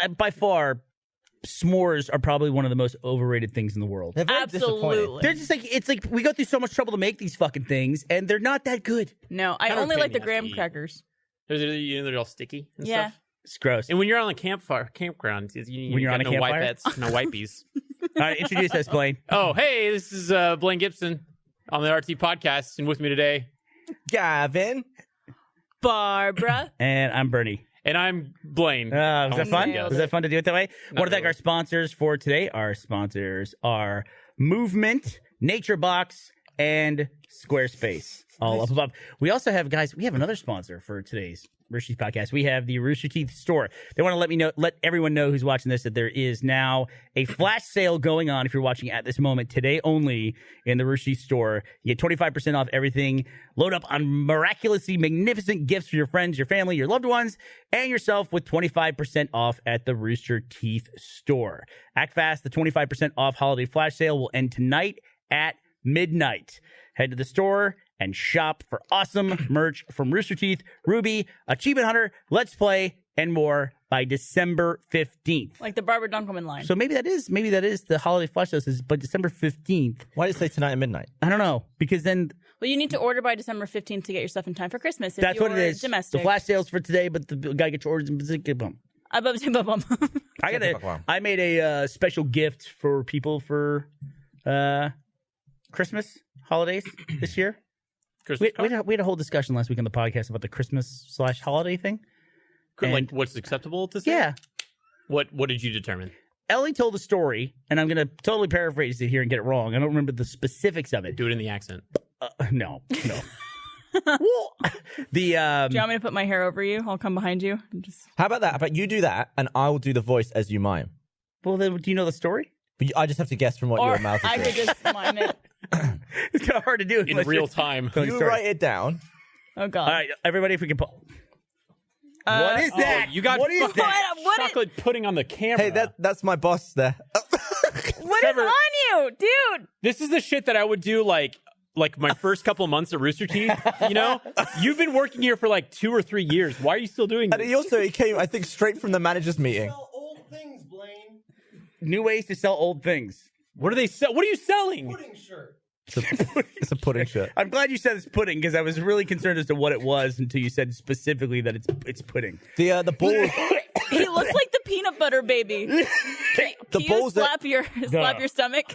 by far, s'mores are probably one of the most overrated things in the world. They're very Absolutely. They're just like, it's like we go through so much trouble to make these fucking things, and they're not that good. No, I Kinda only pain like the in the ass graham to eat. crackers. They're all sticky and Yeah. stuff. It's gross. And when you're on a campground, When you're on a no campfire? wipettes, no wipies. All right, introduce us, Blaine. Oh, hey, this is Blaine Gibson on the RT podcast, and with me today, Gavin. Barbara. And I'm Burnie. and I'm Blaine. Was that fun? Nailed Was that it. fun to do it that way? Not Want to thank really. our sponsors for today. Our sponsors are Movement, Nature Box, and Squarespace. All up above. We also have, guys, we have another sponsor for today's Rooster Teeth podcast. We have the Rooster Teeth store. They want to let everyone know who's watching this that there is now a flash sale going on if you're watching at this moment, today only in the Rooster Teeth store. You get 25% off everything. Load up on miraculously magnificent gifts for your friends, your family, your loved ones, and yourself with 25% off at the Rooster Teeth store. Act fast. The 25% off holiday flash sale will end tonight at midnight. Head to the store and shop for awesome merch from Rooster Teeth, Ruby, Achievement Hunter, Let's Play, and more by December 15th. Like the Barbara Dunkelman line. So maybe that is the holiday flash sale, but December 15th. Why did it say tonight at midnight? I don't know, because then Well, you need to order by December 15th to get your stuff in time for Christmas. If that's what it you're is. Domestic. The flash sale's for today, but the gotta get your orders in. Boom. I made a special gift for people for Christmas holidays this year. Christmas We card? had a whole discussion last week on the podcast about the Christmas/holiday thing. Like what's acceptable to say? Yeah. What did you determine? Ellie told a story, and I'm going to totally paraphrase it here and get it wrong. I don't remember the specifics of it. Do it in the accent. No. Well, Do you want me to put my hair over you? I'll come behind you. And just... How about that? How about you do that, and I will do the voice as you mime. well, then, do you know the story? But I just have to guess from what Or your mouth is I doing. could just mime it. It's kind of hard to do In unless real you're time. telling a You story. write it down. Oh, God. All right, everybody, if we can pull. What is that? You got what is that? What is- chocolate pudding on the camera. Hey, that's my boss there. What is Trevor- on you, dude? This is the shit that I would do like my first couple of months at Rooster Teeth. You know, you've been working here for like 2 or 3 years. Why are you still doing And this? he came, I think, straight from the manager's meeting. Old things, Blaine. New ways to sell old things. What are they? What are you selling? Pudding shirt. It's a pudding shirt. I'm glad you said it's pudding because I was really concerned as to what it was until you said specifically that it's pudding. The balls. He looks like the peanut butter baby. Can you balls that- slap your stomach?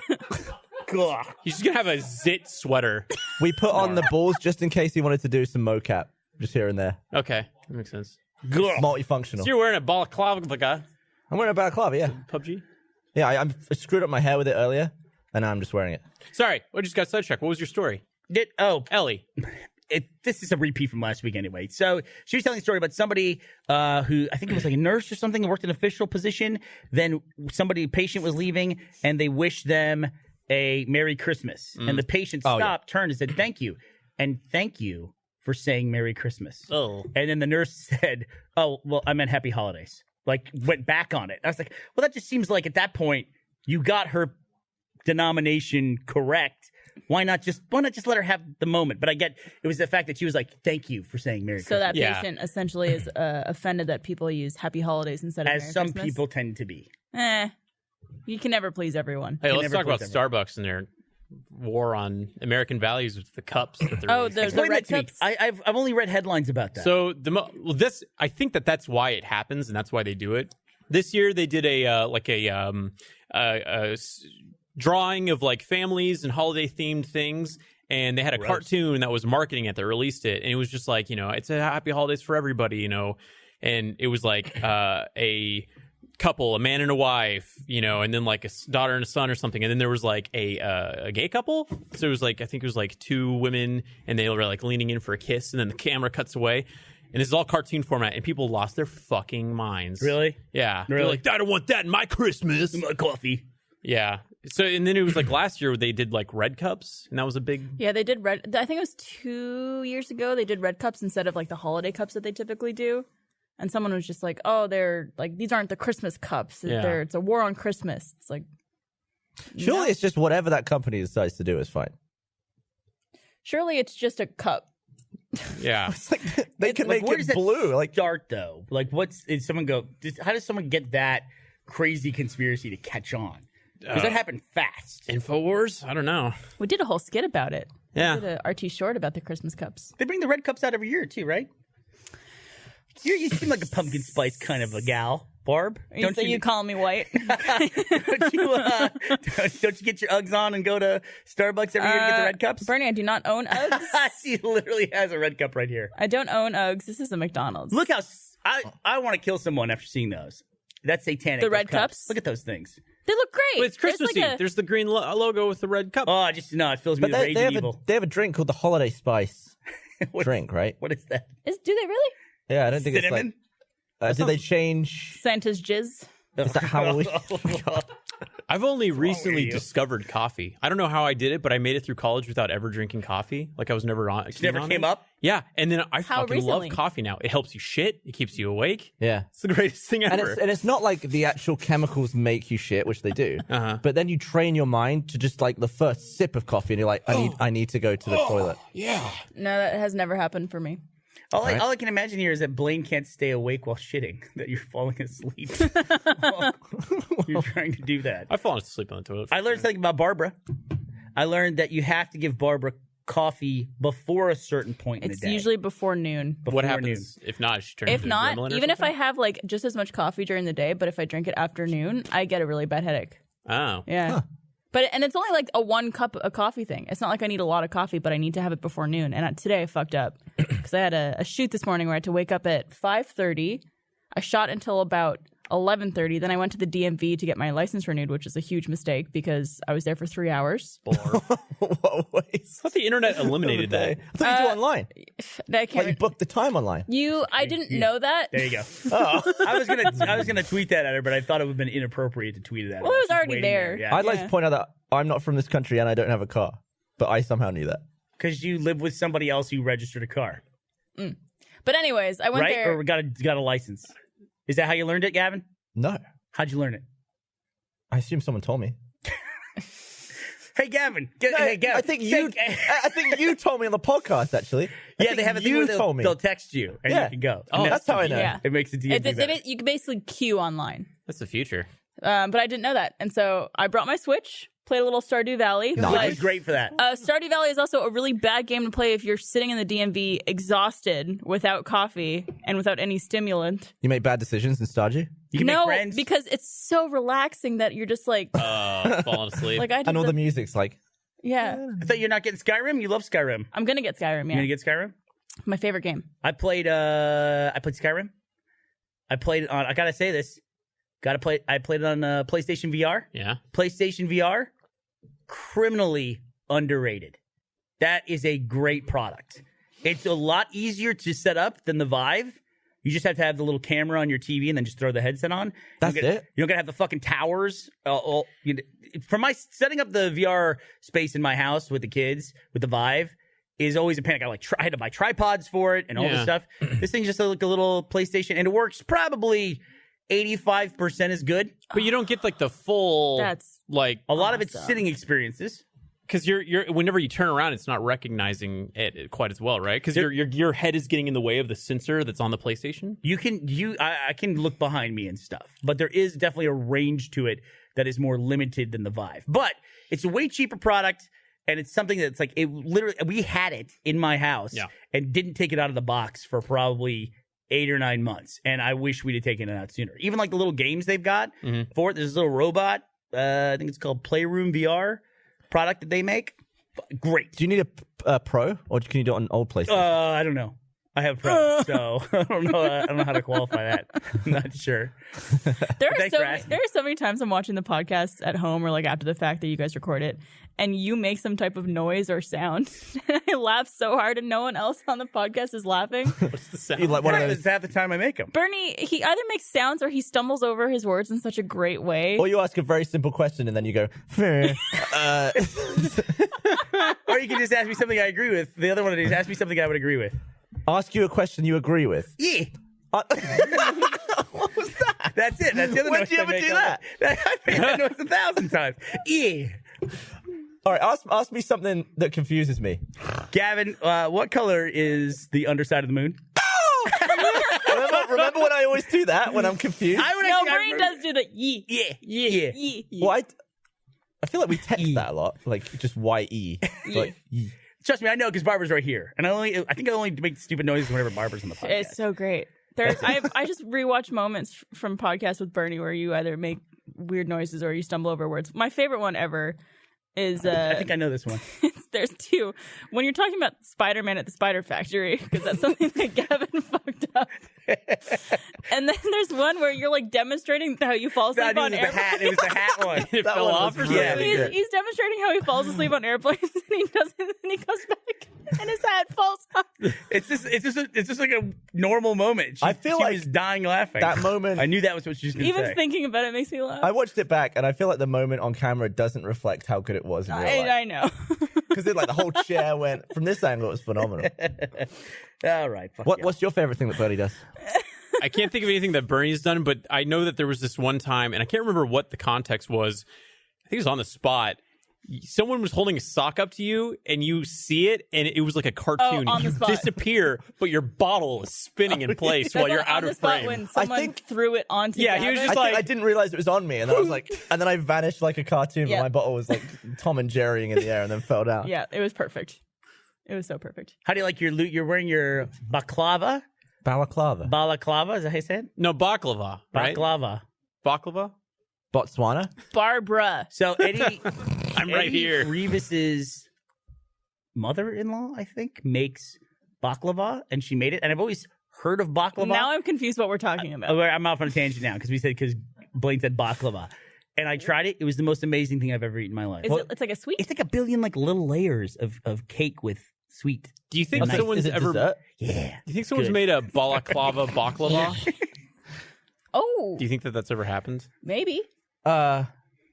Ugh. He's just gonna have a zit sweater. We put on the balls just in case he wanted to do some mocap, just here and there. Okay, that makes sense. Ugh. Multifunctional. So you're wearing a balaclava, I'm wearing a balaclava, yeah. PUBG. Yeah, I screwed up my hair with it earlier, and now I'm just wearing it. Sorry, I just got sidetracked. What was your story, Ellie? This is a repeat from last week anyway. So she was telling a story about somebody who I think it was like a nurse or something, worked in an official position. Then a patient was leaving, and they wished them a Merry Christmas. And the patient stopped, turned, and said, "Thank you," and thank you for saying Merry Christmas. Oh, And then the nurse said, "Oh, well, I meant Happy Holidays." Like went back on it. I was like, well, that just seems like at that point you got her denomination correct. Why not just let her have the moment? But I get it was the fact that she was like, "Thank you for saying Merry So Christmas," that patient essentially is offended that people use Happy Holidays instead of as Merry some Christmas. people tend to be. You can never please everyone. hey, let's never talk about please Starbucks and their war on American values with the cups. That they're Oh, releasing. there's the Explain red that to me. cups. I've only read headlines about that. So I think that's why it happens, and that's why they do it. This year they did a drawing of like families and holiday themed things, and they had a cartoon that was marketing it that released it, and it was just like, you know, it's a happy holidays for everybody, you know, and it was like a couple, a man and a wife, you know, and then like a daughter and a son or something, and then there was like a gay couple. So it was like, I think it was like 2 women, and they were like leaning in for a kiss, and then the camera cuts away. And this is all cartoon format, and people lost their fucking minds. Really? Yeah. Really? They're like, I don't want that in my Christmas. My coffee. Yeah. So, and then it was like last year they did like red cups, and that was a big. Yeah, they did red. I think it was 2 years ago. They did red cups instead of like the holiday cups that they typically do. And someone was just like, "Oh, they're like these aren't the Christmas cups. Yeah. It's a war on Christmas." It's like, Surely it's just whatever that company decides to do is fine. surely it's just a cup. Yeah. It's like they can like, make where it does that blue. Like start though? Like, is someone go? How does someone get that crazy conspiracy to catch on? Because that happened fast. InfoWars? I don't know. We did a whole skit about it. Yeah. We did a RT short about the Christmas cups. They bring the red cups out every year too, right? You seem like a pumpkin spice kind of a gal, Barb. You call me white? don't you get your Uggs on and go to Starbucks every year to get the red cups? Bernie, I do not own Uggs. She literally has a red cup right here. I don't own Uggs. This is a McDonald's. Look how I want to kill someone after seeing those. That's satanic. The those red cups? Look at those things. They look great. But it's Christmassy. There's the green logo with the red cup. Oh, it fills me but with rage and evil. they have a drink called the Holiday Spice drink, right? What is that? Do they really? Yeah, I don't think Cinnamon? it's like. Did they change? Santa's jizz. Is that Halloween? I've only wrong recently with you? discovered coffee. I don't know how I did it, but I made it through college without ever drinking coffee. Like I was never on. It never came it. up? Yeah, and then I How fucking recently? love coffee now. It helps you shit. It keeps you awake. Yeah. It's the greatest thing And ever. it's not like the actual chemicals make you shit, which they do. Uh-huh. But then you train your mind to just like the first sip of coffee, and you're like, I need to go to the toilet. Yeah. No, that has never happened for me. All I can imagine here is that Blaine can't stay awake while shitting. That you're falling asleep while you're trying to do that. I've fallen asleep on the toilet. I learned something about Barbara. I learned that you have to give Barbara coffee before a certain point in the It's day. usually before noon. Before What happens if not? She turns If into not, a gremlin or even if I something? have like just as much coffee during the day, but if I drink it after noon, I get a really bad headache. Oh. Yeah. And it's only like a 1 cup of coffee thing. It's not like I need a lot of coffee, but I need to have it before noon. And today I fucked up because I had a shoot this morning where I had to wake up at 5:30. I shot until about 11:30. Then I went to the DMV to get my license renewed, which is a huge mistake because I was there for 3 hours. What a waste. I thought the internet eliminated that. I thought you do online. I Like you can't. booked the time online. I didn't know that. There you go. Oh. I was gonna tweet that at her, but I thought it would have been inappropriate to tweet it at her. Well, it was She's already waiting there. Yeah. I'd like to point out that I'm not from this country and I don't have a car, but I somehow knew that. Because you live with somebody else who registered a car, But anyways, I went right? there. Or got a license. Is that how you learned it, Gavin? No, How'd you learn it? I assume someone told me. Hey, Gavin. No, Hey, Gavin. I think you told me on the podcast. Actually, Yeah, they have a thing where told me. they'll text you and Yeah. you can go. Oh, And That's how I know. Yeah. It makes the DMV better. You can basically queue online. That's the future. But I didn't know that. And so I brought my Switch, played a little Stardew Valley. Nice. Which But, is great for that. Stardew Valley is also a really bad game to play if you're sitting in the DMV exhausted without coffee and without any stimulant. You make bad decisions in Stardew, You can No, make friends. because it's so relaxing that you're just like, Falling asleep. like I did and all the music's like. yeah. I thought you're not getting Skyrim. You love Skyrim. I'm gonna get Skyrim. You Yeah, gonna get Skyrim? my favorite game. I played Skyrim. I played it on. I gotta say this. I played it on PlayStation VR. yeah. PlayStation VR, criminally underrated. That is a great product. It's a lot easier to set up than the Vive. You just have to have the little camera on your TV and then just throw the headset on. That's You don't it? You don't gotta have the fucking towers. For my setting up the VR space in my house with the kids with the Vive is always a panic. I had to buy tripods for it and all this Yeah. stuff. This thing's just like a little PlayStation, and it works probably 85% as good. But you don't get like the full. That's like A lot of it's Awesome. sitting experiences. because you're whenever you turn around, it's not recognizing it quite as well, right? Because your head is getting in the way of the sensor that's on the PlayStation. I can look behind me and stuff, but there is definitely a range to it that is more limited than the Vive. But it's a way cheaper product, and it's something that's like, it literally, we had it in my house and didn't take it out of the box for probably 8 or 9 months, and I wish we'd have taken it out sooner. Even like the little games they've got for it. There's this little robot. I think it's called Playroom VR product that they make. Great. Do you need a Pro, or can you do it on an old PlayStation? I don't know. I have Pro, so I don't know. I don't know how to qualify that. I'm not sure. There are Thanks for there asking. are so many times I'm watching the podcast at home or like after the fact that you guys record it, and you make some type of noise or sound, and I laugh so hard, and no one else on the podcast is laughing. What's the sound? You like one of those, It's half the time I make them. Bernie, he either makes sounds or he stumbles over his words in such a great way. or you ask a very simple question and then you go, Or you can just ask me something I agree with. The other one is ask me something I would agree with. ask you a question you agree with. Yeah. What was that? That's it. That's the other When noise did you I ever make do all that? the- I've made that noise 1,000 times. Yeah. All right, ask me something that confuses me. Gavin, what color is the underside of the moon? Remember when I always do that when I'm confused? No, Brain does do the yee. Yeah. Yee. Well, I feel like we text that a lot, like just Y-E. Like, yee. Trust me, I know because Barbara's right here, and I think I only make stupid noises whenever Barbara's on the podcast. It's so great. I just rewatch moments from podcasts with Burnie where you either make weird noises or you stumble over words. My favorite one ever is I think I know this one. there's two. When you're talking about Spider-Man at the Spider Factory, because that's something that Gavin fucked up. And then there's one where you're like demonstrating how you fall asleep on airplanes. It was the hat one. It fell off or something. Yeah. He's demonstrating how he falls asleep on airplanes, and he doesn't. And he comes back, and his hat falls off. It's just like a normal moment. I feel she like was dying laughing. that moment. I knew that was what she was going to say. Even thinking about it makes me laugh. I watched it back, and I feel like the moment on camera doesn't reflect how good it was in real life. I know. Because like the whole chair went from this angle. It was phenomenal. All right. What's your favorite thing that Bernie does? I can't think of anything that Bernie's done, but I know that there was this one time, and I can't remember what the context was. I think it was on the spot. Someone was holding a sock up to you, and you see it, and it was like a cartoon. on the You spot. disappear, but your bottle is spinning in place while you're out on of the spot frame. when someone think- threw it onto Yeah, he was Gavin. just I like- think I didn't realize it was on me, and then I was like, and then I vanished like a cartoon, Yeah. but my bottle was like Tom and Jerrying in the air, and then fell down. Yeah, it was perfect. It was so perfect. How do you like your loot? You're wearing your baklava? Balaclava, Balaclava? Is that how you say it? No, baklava, right? Baklava. Baklava? Botswana. Barbara. So Eddie, I'm right Eddie here. Revis's mother-in-law, I think, makes baklava, and she made it. And I've always heard of baklava. Now I'm confused what we're talking about. I'm off on a tangent now because Blaine said baklava, and I tried it. It was the most amazing thing I've ever eaten in my life. It's like a sweet. It's like a billion like little layers of cake with sweet. Do you think Nice. someone's Is it ever? dessert? Yeah. Do you think someone's Good. made a balaclava baklava? Oh, Do you think that that's ever happened? maybe. I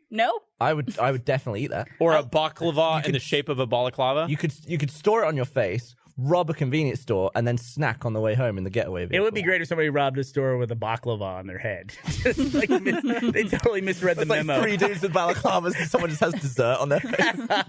No. would definitely eat that. Or a baklava in the shape of a balaclava? You could store it on your face, rob a convenience store, and then snack on the way home in the getaway vehicle. It would be great if somebody robbed a store with a baklava on their head. Just like they totally misread the It's like memo. 3 dudes with balaclavas, and someone just has dessert on their face.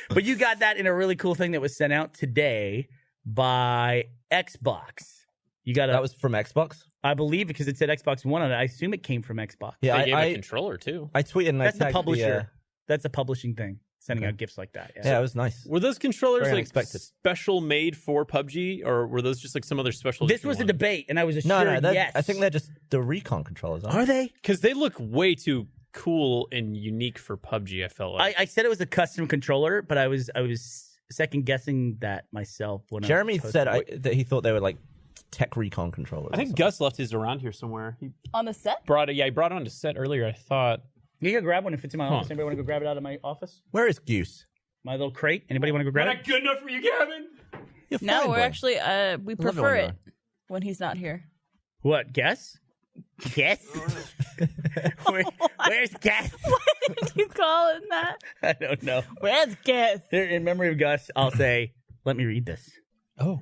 But you got that in a really cool thing that was sent out today by Xbox. You got That was from Xbox. I believe, because it said Xbox One on it. I assume it came from Xbox. Yeah, They gave a I controller too. tweeted and That's I the tagged publisher. That's a publishing thing, sending out gifts like that. yeah, it was nice. Were those controllers Very like unexpected. special made for PUBG, or were those just like some other special? This was a debate, and I was assured No, yes. I think they're just the recon controllers. Are they? because they look way too cool and unique for PUBG. I felt like I said it was a custom controller, but I was second guessing that myself when Jeremy I was said that he thought they were like tech recon controllers. I think Gus left his around here somewhere. He On the set? brought it. Yeah, he brought it on to set earlier. I thought. You can grab one if it's in my Huh. office. Anybody want to go grab it out of my office? Where is Goose? My little crate. Anybody want to go grab it? good enough for you, Gavin? You're No, fine, we're boy. actually we love it prefer when it you're- when he's not here. What? Guess? Guess? Where's Guess? Why did you call it that? I don't know. Where's Guess? Here, in memory of Gus, I'll say, let me read this. Oh,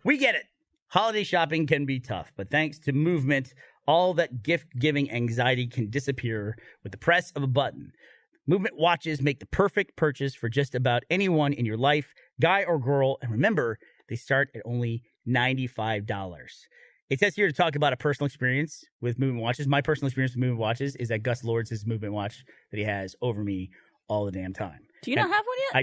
We get it. Holiday shopping can be tough, but thanks to Movement, all that gift-giving anxiety can disappear with the press of a button. Movement watches make the perfect purchase for just about anyone in your life, guy or girl, and remember, they start at only $95. It says here to talk about a personal experience with Movement watches. My personal experience with Movement watches is that Gus lords his Movement watch that he has over me all the damn time. Do you not have one yet? I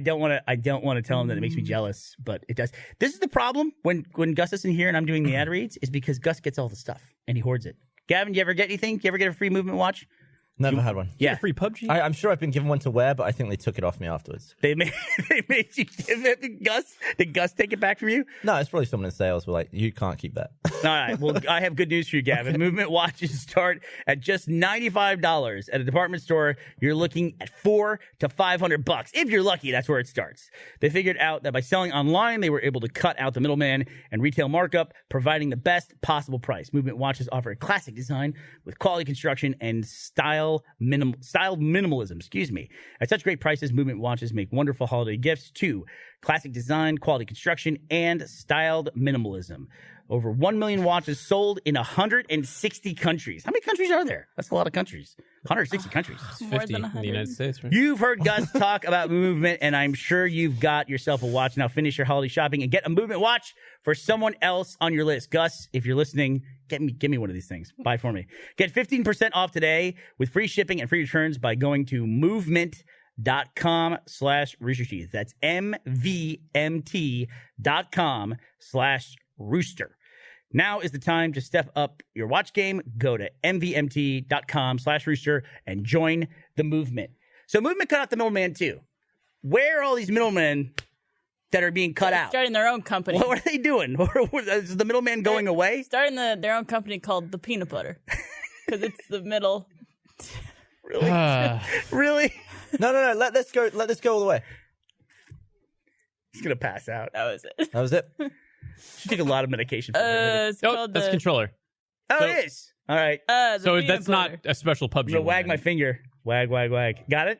don't want to tell him that it makes me jealous, but it does. This is the problem when Gus isn't here and I'm doing the ad reads, is because Gus gets all the stuff and he hoards it. Gavin, do you ever get anything? Do you ever get a free Movement watch? never had one. Yeah. Free PUBG. I'm sure I've been given one to wear, but I think they took it off me afterwards. They made you give it to Gus. Did Gus take it back from you? No, it's probably someone in sales were like, you can't keep that. All right. Well, I have good news for you, Gavin. Movement watches start at just $95 at a department store. You're looking at $400 to $500. If you're lucky, that's where it starts. They figured out that by selling online, they were able to cut out the middleman and retail markup, providing the best possible price. Movement watches offer a classic design with quality construction and style minimalism. At such great prices, Movement watches make wonderful holiday gifts too. Classic design, quality construction, and styled minimalism. Over 1 million watches sold in 160 countries. How many countries are there? That's a lot of countries. 160 countries. More 50 than in 100. the United States, right? You've heard Gus talk about Movement, and I'm sure you've got yourself a watch. Now finish your holiday shopping and get a Movement watch for someone else on your list. Gus, if you're listening, give me one of these things. Buy for me. Get 15% off today with free shipping and free returns by going to movement.com/roosterteeth. That's MVMT.com/rooster. Now is the time to step up your watch game. Go to mvmt.com/rooster and join the Movement. So Movement cut out the middleman too. Where are all these middlemen that are being cut out? Starting their own company. What are they doing? Is the middleman going away? Starting their own company called the Peanut Butter. Because it's the middle. Really? Really? No. Let this go all the way. He's going to pass out. That was it. That was it. Should take a lot of medication for that. It's Nope, called that's the, controller. Oh, so- it is. All right. the So Peanut that's Butter. not a special PUBG. I'm going to wag one, my then. finger. Wag, wag, wag. Got it?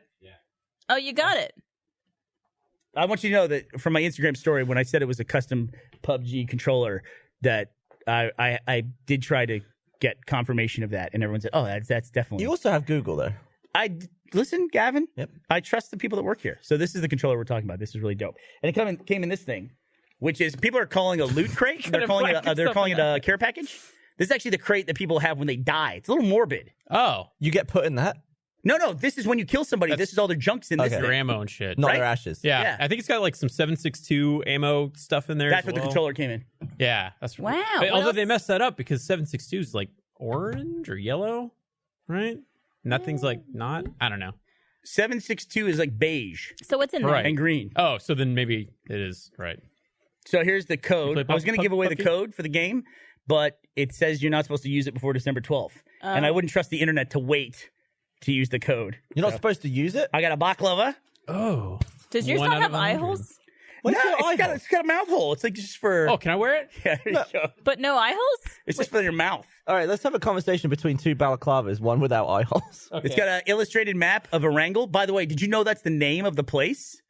Oh, you got it. I want you to know that from my Instagram story, when I said it was a custom PUBG controller, that I did try to get confirmation of that, and everyone said, "Oh, that's definitely." You also have Google, though. Listen, Gavin. Yep. I trust the people that work here. So this is the controller we're talking about. This is really dope, and it came in this thing, which is people are calling a loot crate. They're calling it a care package. This is actually the crate that people have when they die. It's a little morbid. Oh, You get put in that, No, this is when you kill somebody. This is all their junks in this. Okay. your thing. ammo and shit. not Right? their ashes. Yeah, I think it's got like some 7.62 ammo stuff in there. That's as what the well. controller came in. Yeah, that's Wow, But what although else? they messed that up because 7.62 is like orange or yellow, right? Nothing's like not. I don't know. 7.62 is like beige So what's in Right. and green. Oh, so then maybe it is right. So here's the You code. play I was going to give away the PUBG? code for the game, but it says you're not supposed to use it before December 12th. And I wouldn't trust the internet to wait to use the code. You're not supposed to use it? I got a baklava. Oh, Does yours One not out have of eye 100. holes? What's No, your eye hole? it's got a mouth hole. It's like just for. Oh, can I wear it? Yeah, there you go. But no eye holes? It's just for your mouth. All right, let's have a conversation between two balaclavas, one without eye holes. It's got an illustrated map of Erangel. By the way, did you know that's the name of the place?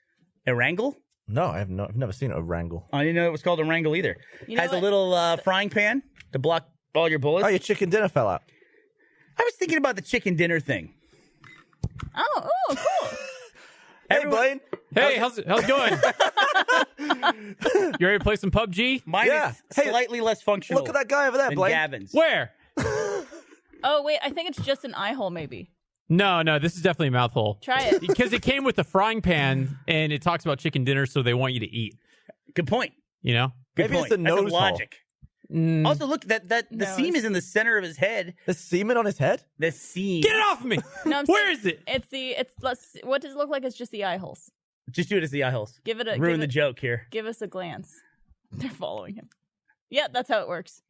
Erangel? No, I've never seen a wrangle. I didn't know it was called Erangel either. You know Has a what? little frying pan to block all your bullets. Oh, your chicken dinner fell out. I was thinking about the chicken dinner thing. Oh, cool. Hey, Blaine. Hey, how's it going? You ready to play some PUBG? Mine Yeah. is Hey, slightly less functional Look at that guy over there, than Blaine. Gavin's. Where? Oh, wait, I think it's just an eye hole, maybe. No, this is definitely a mouthhole. Try it. Because it came with the frying pan, and it talks about chicken dinner, so they want you to eat. Good point. You know? Good Maybe point. it's the That's nose hole. logic. Also, look that the No, seam it's- is in the center of his head. There's semen on his head? The seam. Get it off of me! No, I'm Where saying is it? what does it look like? It's just the eye holes. Just do it as the eye holes. Give it a Ruin give the it- joke here. Give us a glance. They're following him. Yeah, that's how it works.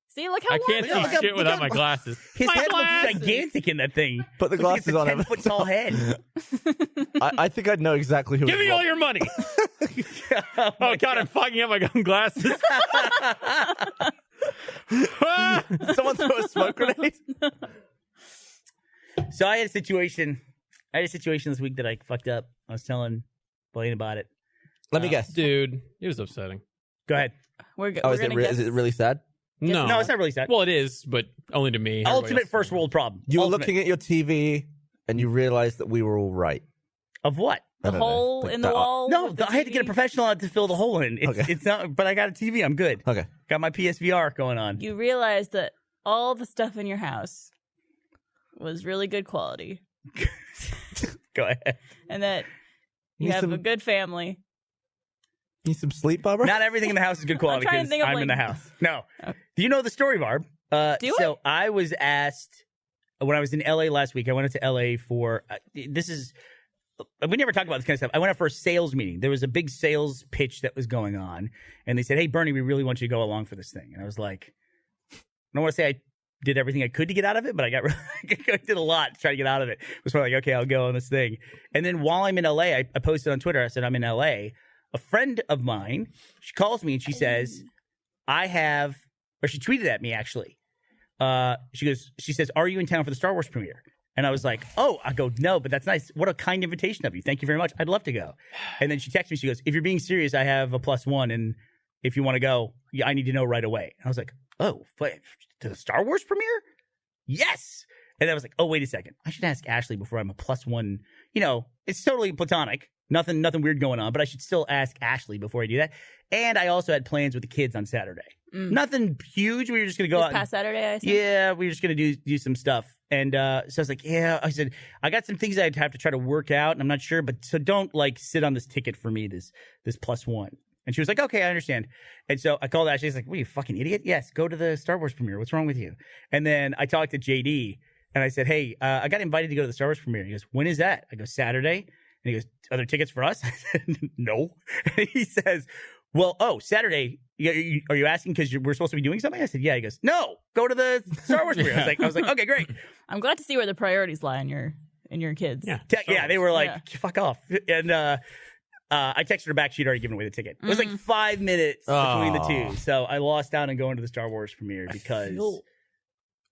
See, look how I can't wide look see up- shit look without up- my glasses. His My head glasses! looks gigantic in that thing. Put the Looks like glasses it's a on 10 him. foot tall head. I think I'd know exactly who Give it me was. all your money! Oh, God, I'm fogging up my own glasses. Someone throw a smoke grenade? So I had a situation this week that I fucked up. I was telling Blaine about it. Let me guess. Dude, it was upsetting. Go ahead. we're, Oh, we're is gonna it, guess. is it really sad? No. No, it's not really sad. Well, it is, but only to me. Everybody Ultimate else- first world problem. You were Ultimate. looking at your TV and you realized that we were all right. Of what? I the don't know. hole Like in the that- wall? No, with the I had to get a TV? professional out to fill the hole in. It's, Okay. it's not, but I got a TV. I'm good. Okay. Got my PSVR going on. You realize that all the stuff in your house was really good quality, Go ahead. and that you Need have some- a good family. Need some sleep, Barbara? Not everything in the house is good quality trying to because think of, I'm in the like- house. No. Okay. Do you know the story, Barb? Do so I was asked when I was in LA last week. I went out to LA for this is. We never talk about this kind of stuff. I went out for a sales meeting. There was a big sales pitch that was going on, and they said, "Hey, Burnie, we really want you to go along for this thing." And I was like, I don't want to say I did everything I could to get out of it, but I got I did a lot to try to get out of it. It was probably like, okay, I'll go on this thing. And then while I'm in LA, I posted on Twitter. I said, I'm in LA. A friend of mine, she calls me and she says, she tweeted at me actually. She says, "Are you in town for the Star Wars premiere?" And I was like, "Oh," I go, "No, but that's nice. What a kind invitation of you. Thank you very much. I'd love to go." And then she texts me. She goes, "If you're being serious, I have a +1 and if you want to go, I need to know right away. And I was like, oh, but to the Star Wars premiere? Yes. And I was like, oh, wait a second. I should ask Ashley before I'm a +1. It's totally platonic. Nothing weird going on, but I should still ask Ashley before I do that. And I also had plans with the kids on Saturday. Nothing huge. We were just going to go out. Past Saturday, I assume? Yeah, we were just going to do some stuff. And so I was like, yeah. I said, I got some things I'd have to try to work out, and I'm not sure. But so don't sit on this ticket for me, this +1. And she was like, okay, I understand. And so I called Ashley. She's like, what are you, fucking idiot? Yes, go to the Star Wars premiere. What's wrong with you? And then I talked to JD, and I said, hey, I got invited to go to the Star Wars premiere. He goes, when is that? I go, Saturday. And he goes, are there tickets for us? I said, no. And he says, well, Saturday. Are you asking because we're supposed to be doing something? I said, yeah. He goes, no, go to the Star Wars premiere. I was like, okay, great. I'm glad to see where the priorities lie in your kids. Yeah, they were like, fuck off. And I texted her back. She'd already given away the ticket. It was like 5 minutes between the two. So I lost out on going to the Star Wars premiere because... I feel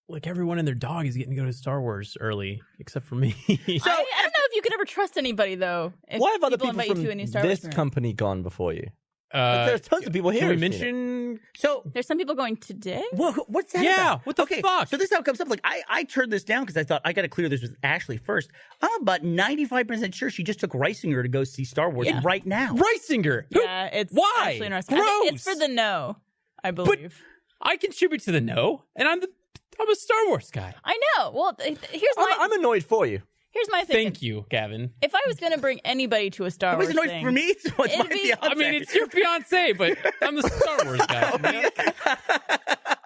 like everyone and their dog is getting to go to Star Wars early, except for me. So I don't know if you could ever trust anybody, though. Why have other people invite from you to a new Star Wars this premiere? company gone before you? There's tons of people here. Can we who've seen it. mention? So There's some people going today? what's that Yeah, about? what the fuck? So this is how it comes up. Like I turned this down because I thought I got to clear this with Ashley first. I'm about 95% sure she just took Reisinger to go see Star Wars right now. Reisinger. Yeah, it's Why? actually interesting. Gross. It's for the no, I believe. I contribute to the no, and I'm a Star Wars guy. I know. Well, here's my I'm annoyed for you. here's my thing. Thank you, Gavin. If I was going to bring anybody to a Star It was Wars annoying thing, for me. So it's my it'd be- fiance. I mean, it's your fiance, but I'm the Star Wars guy.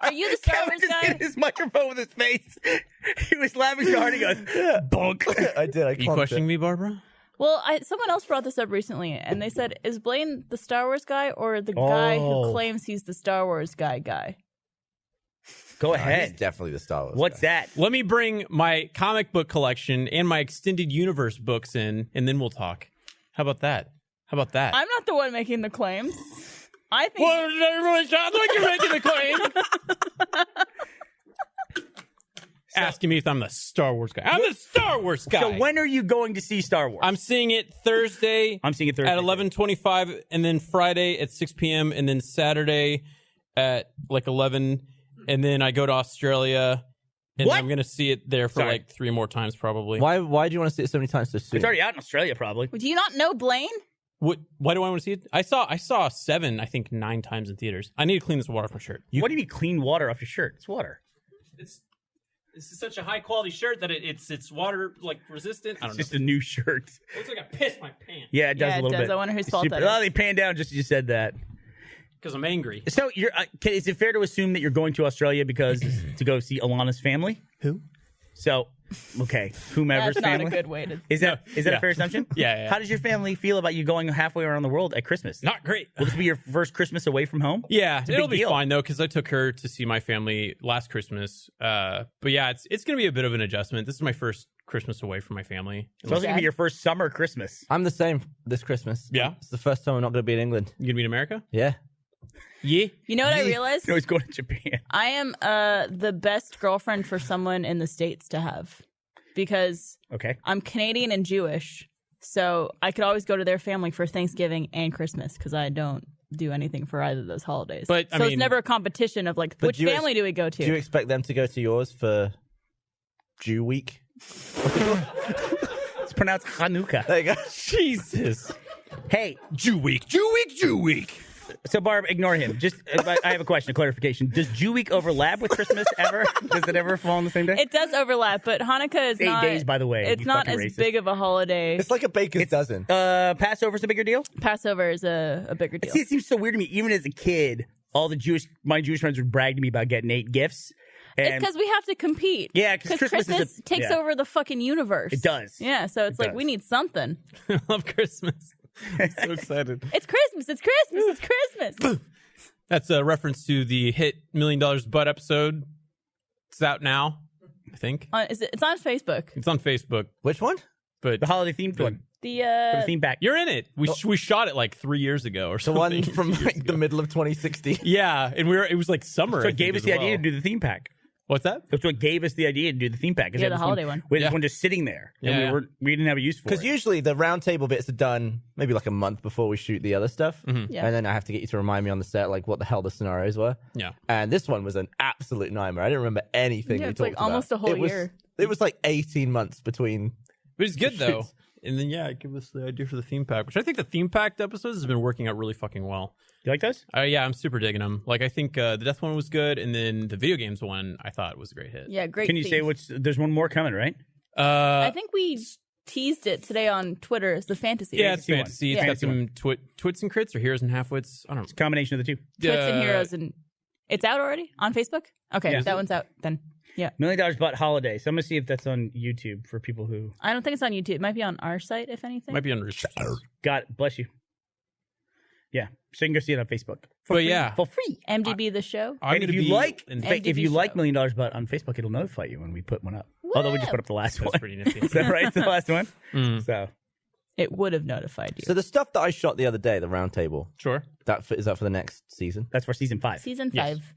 are you the Star Wars Kevin just guy? hit his microphone with his face. He was laughing so hard. He goes, "Bonk." I did. Are you questioning me, Barbara? Well, someone else brought this up recently, and they said, is Blaine the Star Wars guy or the guy who claims he's the Star Wars guy? Go He's ahead. definitely the Star Wars. What's guy. that? Let me bring my comic book collection and my extended universe books in, and then we'll talk. How about that? I'm not the one making the claims. I think... Well, it really sounds like you're making the claim. Asking me if I'm the Star Wars guy. I'm the Star Wars guy. So when are you going to see Star Wars? I'm seeing it Thursday. I'm seeing it Thursday at 11:25, and then Friday at 6 p.m., and then Saturday at like 11, and then I go to Australia, and What? I'm going to see it there for Sorry. like 3 more times probably. Why do you want to see it so many times so soon? It's already out in Australia, probably. Do you not know Blaine? Why do I want to see it? I saw 7, I think 9 times in theaters. I need to clean this water off my shirt. What do you mean clean water off your shirt? It's water. This is such a high quality shirt that it's water like resistant. I It's don't just a new shirt. It looks like I pissed my pants Yeah, it does Yeah, a it little does. bit. I wonder whose fault that Oh, is. they panned down just as you said that. because I'm angry. So you're. Is it fair to assume that you're going to Australia because to go see Alana's family? Who? So, okay, whomever's That's not family. a good way to... Is that a Yeah. fair assumption? Yeah. How does your family feel about you going halfway around the world at Christmas? Not great. Will this be your first Christmas away from home? Yeah, a it'll big be deal. fine though because I took her to see my family last Christmas. But yeah, it's going to be a bit of an adjustment. This is my first Christmas away from my family. It's also gonna be your first summer Christmas. I'm the same this Christmas. Yeah? It's the first time I'm not going to be in England. You gonna be in America? Yeah. Yeah. You know what I realized? No, he's going to Japan. I am the best girlfriend for someone in the States to have because Okay. I'm Canadian and Jewish, so I could always go to their family for Thanksgiving and Christmas because I don't do anything for either of those holidays. But, I so mean- it's never a competition of like, But which do you family do we go to? Do you expect them to go to yours for Jew week? It's pronounced Hanukkah. There you go. Jesus. Hey, Jew week. Jew week. Jew week. so Barb, ignore him. Just, I have a question, a clarification. Does Jew Week overlap with Christmas ever? Does it ever fall on the same day? It does overlap, but Hanukkah is 8 not. days, by the way. It's you not fucking as racist. big of a holiday. It's like a baker's dozen. Passover's a bigger deal? Passover is a bigger deal. See, it seems so weird to me. Even as a kid, all my Jewish friends would brag to me about getting 8 gifts. It's And because we have to compete. Yeah, 'cause Christmas is takes yeah. over the fucking universe. It does. Yeah, so it's like does. we need something. I love Christmas. I'm so excited. It's Christmas. It's Christmas. It's Christmas. That's a reference to the hit $1 Million Butt episode. It's out now, I think. It's on Facebook. It's on Facebook. Which one? But the holiday themed one. The The theme pack. you're in it. We shot it like 3 years ago or The something. one from like the middle of 2016. Yeah, and it was like summer. So I it gave think, us the as idea well. to do the theme pack. What's that? That's what gave us the idea to do the theme pack. 'Cause Yeah, we had the this holiday one. We had Yeah. this one just sitting there. Yeah, And yeah. we didn't have a use for it. Because usually the roundtable bits are done maybe like a month before we shoot the other stuff. Yeah. And then I have to get you to remind me on the set like what the hell the scenarios were. Yeah. And this one was an absolute nightmare. I didn't remember anything Yeah, we it's talked like about. almost a whole It was- year. It was like 18 months between. But it's good though. And then it give us the idea for the theme pack, which I think the theme packed episodes has been working out really fucking well. You like those? Yeah, I'm super digging them. Like I think the death one was good, and then the video games one I thought was a great hit. Yeah, great. Can you say theme. which? There's one more coming, right? I think we teased it today on Twitter as the fantasy. Yeah, right? it's fantasy. It's Yeah. got some twits and crits or heroes and halfwits. I don't know. It's a combination of the two. Twits and Heroes, and it's out already on Facebook. Okay, Yeah. that one's out then. Yeah, $1 Million Bought Holiday. So I'm gonna see if that's on YouTube for people who I don't think it's on YouTube. It might be on our site, if anything. Might be on Rooster. got it. Bless you. Yeah, so you can go see it on Facebook. But yeah, For free. MDB the show. I'm And if gonna you be like, in- MDB if you like show. $1 Million Bought on Facebook, it'll notify you when we put one up. Although we just put up the last one. that's pretty nifty. Is that right? It's the last one. Mm. So It would have notified you. So the stuff that I shot the other day, the roundtable, Sure. is that for the next season? that's for season 5. Season Yes. 5.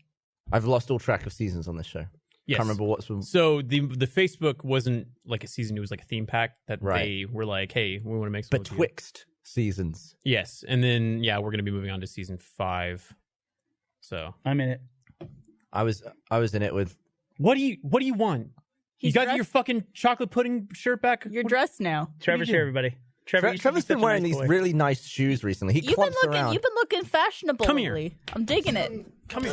I've lost all track of seasons on this show. Yes. Can't remember what's from. So the Facebook wasn't like a season; it was like a theme pack that Right. they were like, "Hey, we want to make some." Betwixt seasons. Yes, and then we're going to be moving on to season 5. So I'm in it. I was in it with. what do you want? He's you got dressed- your fucking chocolate pudding shirt back? You're What- dressed now. Trevor's here, everybody. Trevor, you- Trevor's you're been such a wearing nice these boy. really nice shoes recently. He clumps around. You've been looking fashionable. Come here. lately. I'm digging it. Come here.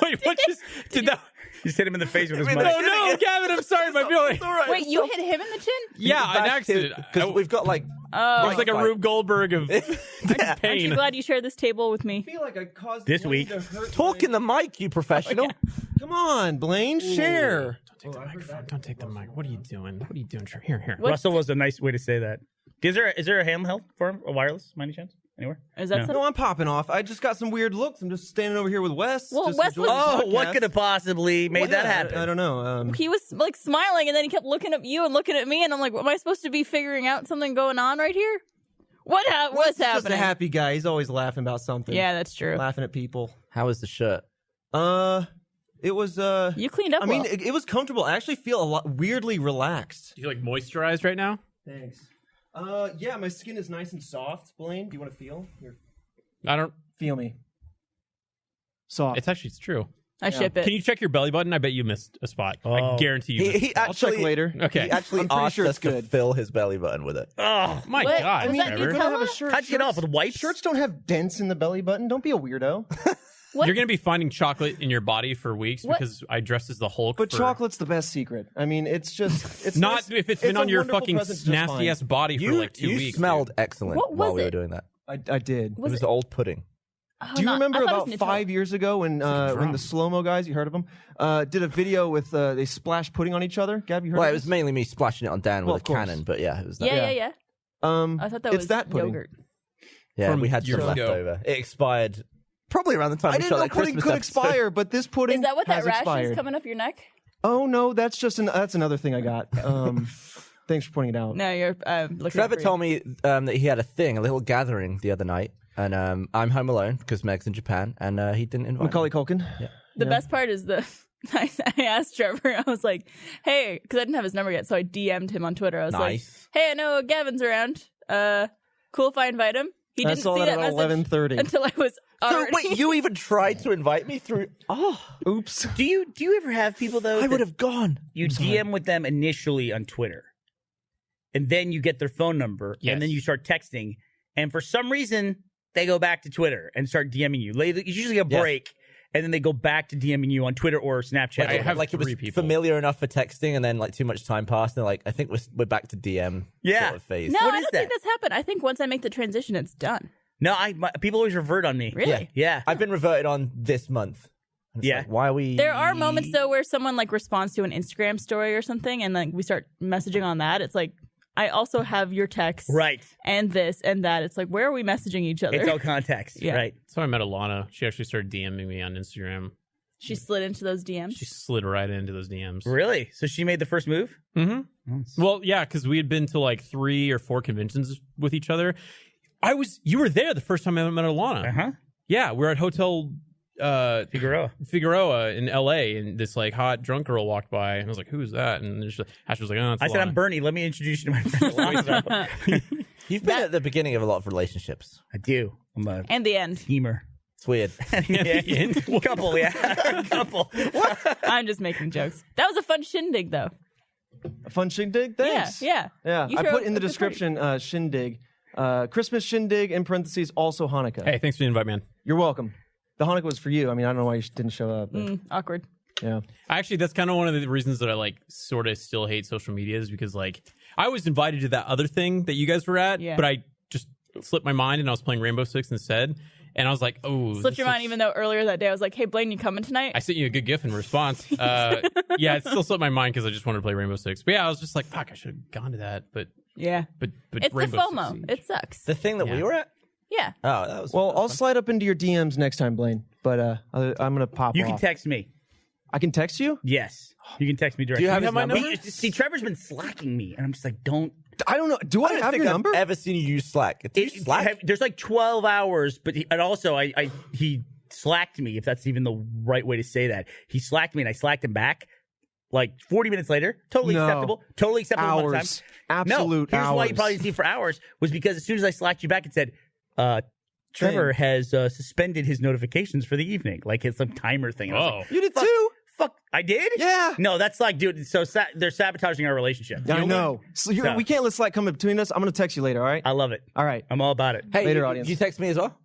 Wait, what just did that? You just hit him in the face with his I mean, mic. Oh no, Gavin! I'm sorry, my feeling. Wait, you hit him in the chin? Yeah, an accident. Because we've got like. Oh, It's like a Fight. Rube Goldberg of Yeah. aren't you pain. glad you share this table with me? I feel like I caused This Blaine week. to hurt Talk in the mic, you professional. Come on, Blaine, share. Don't take the microphone. Don't take the mic. What are you doing? What are you doing? Here. What- Russell was a nice way to say that. Is there a handheld for him? A wireless, by any chance? Anywhere? Is that No. something? No, I'm popping off. I just got some weird looks. I'm just standing over here with Wes. Well, just Wes enjoying was- the Oh, what podcast. could have possibly made Well, that yeah, happen? I don't know. He was like smiling, and then he kept looking at you and looking at me, and I'm like, "Am I supposed to be figuring out something going on right here? What's Wes is just a happening?" happy guy. He's always laughing about something. Yeah, that's true. laughing at people. How was the shirt? It was. You cleaned up. I mean, well. it was comfortable. I actually feel a lot weirdly relaxed. You like moisturized right now? Thanks. Yeah, my skin is nice and soft. Blaine, do you want to feel? Here, I don't. feel me. Soft. It's true. I ship it. Can you check your belly button? I bet you missed a spot. I Oh. guarantee you. missed He a spot. I'll check actually later. Okay. He actually I'm pretty asked sure us it's to good. fill his belly button with it. Oh, My What? God, Was that Trevor. you You're gonna have a Nutella? shirt. how'd you get off with wipes? Shirts don't have dents in the belly button. Don't be a weirdo. What? You're going to be finding chocolate in your body for weeks What? because I dressed as the Hulk. But for... chocolate's the best secret. I mean, it's just it's Not nice. if it's been a on your wonderful fucking present to just nasty ass find. body for like 2 you weeks. smelled dude. excellent What while was we were it? doing that. I did. Was it was old pudding. Oh, Do you not- remember I thought it about was 5 years ago when when the slow mo guys, you heard of them, did a video with they splashed pudding on each other? Gab, you heard? Well, of it was this? mainly me splashing it on Dan Well, with of a course. cannon, but yeah, it was that. Yeah, yeah. I thought that it's was that pudding. yogurt. Yeah, From we had some years left ago. over. It expired probably around the time I we didn't shot know that pudding Christmas could episode. expire, but this pudding Is that what that has rash expired. is coming up your neck? Oh no, that's just that's another thing I got. Thanks for pointing it out. No, you're looking. Trevor for told me that he had a little gathering the other night, and I'm home alone because Meg's in Japan, and he didn't invite Macaulay me. Culkin. Yeah. The best part is I asked Trevor, I was like, hey, because I didn't have his number yet, so I DM'd him on Twitter. I was Nice. like, hey, I know Gavin's around. Cool if I invite him. He I didn't saw see that that at message 11:30. until I was So already. wait, you even tried to invite me through? Oh, Oops. Do you ever have people though? I would have gone. You DM with them initially on Twitter, and then you get their phone number, Yes. and then you start texting, and for some reason they go back to Twitter and start DMing you. It's usually a Yes. break, and then they go back to DMing you on Twitter or Snapchat. I have like it was 3 people. familiar enough for texting, and then like too much time passed, and like I think we're back to DM Yeah. sort of phase. no, What I is don't think that's happened. I think once I make the transition, it's done. No, people always revert on me. Really? Yeah. I've been reverted on this month. And it's Yeah. like, why are we? There are moments though where someone like responds to an Instagram story or something, and like we start messaging on that. It's like I also have your text, Right. and this and that. It's like where are we messaging each other? It's all context. Yeah. Right. So I met Alana. She actually started DMing me on Instagram. She slid into those DMs. She slid right into those DMs. Really? So she made the first move? Mm-hmm. Well, yeah, because we had been to like 3 or 4 conventions with each other. You were there the first time I met Alana. Uh huh. Yeah, we were at Hotel Figueroa in L.A. and this like hot drunk girl walked by and I was like, "Who's that?" And Ashley was like, "Oh, it's I said, Lana." I'm Burnie. Let me introduce you to my friend Alonzo. You've been at the beginning of a lot of relationships. I do. I'm a And the end. schemer. It's weird. Couple, yeah. Couple. I'm just making jokes. That was a fun shindig, though. A fun shindig? Thanks. Yeah. Yeah, You I throw put in the a good description shindig. Christmas shindig, in parentheses, also Hanukkah. Hey, thanks for the invite, man. You're welcome. The Hanukkah was for you. I mean, I don't know why you didn't show up. But, Awkward. yeah. Actually, that's kind of one of the reasons that I like sort of still hate social media is because like I was invited to that other thing that you guys were at, Yeah. but I just slipped my mind and I was playing Rainbow Six instead. And I was like, oh. Slipped your mind, even though earlier that day I was like, hey, Blaine, you coming tonight? I sent you a good GIF in response. Yeah, it still slipped my mind because I just wanted to play Rainbow Six. But yeah, I was just like, fuck, I should have gone to that. But Yeah. It's Rainbow the Six FOMO. Siege. It sucks. The thing that we were at? Yeah. Oh, that was. Well, that I'll was fun. slide up into your DMs next time, Blaine. But I'm going to pop You off. can text me. I can text you? Yes. You can text me directly. Do you have his my number? number? See, Trevor's been slacking me, and I'm just like, don't. I don't know. Do I, I don't have think your I've number? ever seen you use Slack. Do you Slack? There's like 12 hours, but and also he slacked me, if that's even the right way to say that. He slacked me, and I slacked him back. Like 40 minutes later, totally No. acceptable. Totally acceptable. One time. Hours. Absolute No, here's hours. why you probably didn't see for hours was because as soon as I slacked you back, it said, Trevor has suspended his notifications for the evening. Like it's some timer thing. And I was Whoa. like, You did too? fuck, I did? Yeah. No, that's like, dude, so they're sabotaging our relationship. I know. So So- we can't let Slack come between us. I'm going to text you later, all right? I love it. All right. I'm all about it. Hey, Later, you, audience. you text me as well?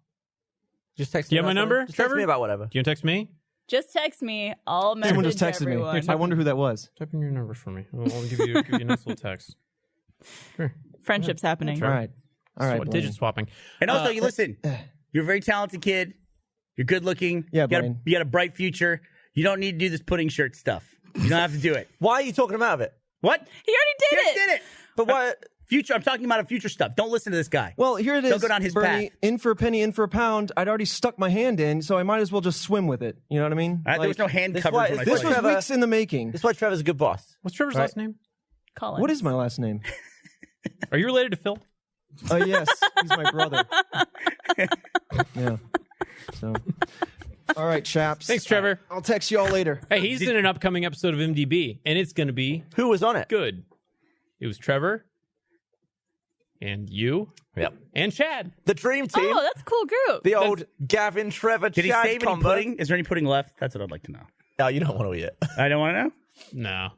Just text Do me. you have my about number, something? Just text Trevor? me about whatever. Do you want to text me? Just text me. I'll message Someone just texted everyone. me. I wonder who that was. Type in your number for me. I'll give you a nice little text. Sure. Friendship's happening. All right. All right. Blaine. Digit swapping. And also, you listen, you're a very talented kid. You're good looking. Yeah, you got, Blaine. you got a bright future. You don't need to do this pudding shirt stuff. You don't have to do it. Why are you talking him out of it? What? He already Yes, did it. But why? Future. I'm talking about a future stuff. Don't listen to this guy. Well, here it is. Don't go down his Bernie, path. in for a penny, in for a pound. I'd already stuck my hand in, so I might as well just swim with it. You know what I mean? There was no hand this coverage why- when I this This played. was Trevor- weeks in the making. That's why Trevor's a good boss. What's Trevor's Right. last name? Collins. What is my last name? Are you related to Phil? Oh, yes. He's my brother. Yeah. So, all right, chaps. Thanks, Trevor. I'll text you all later. Hey, he's in an upcoming episode of MDB, and it's going to be Who was on it? good. It was Trevor, and you, Yep. and Chad. The dream team. Oh, that's a cool group. The old Gavin, Trevor, Did he Chad save any combo. pudding? Is there any pudding left? That's what I'd like to know. Oh, you don't want to eat it. I don't want to know. No,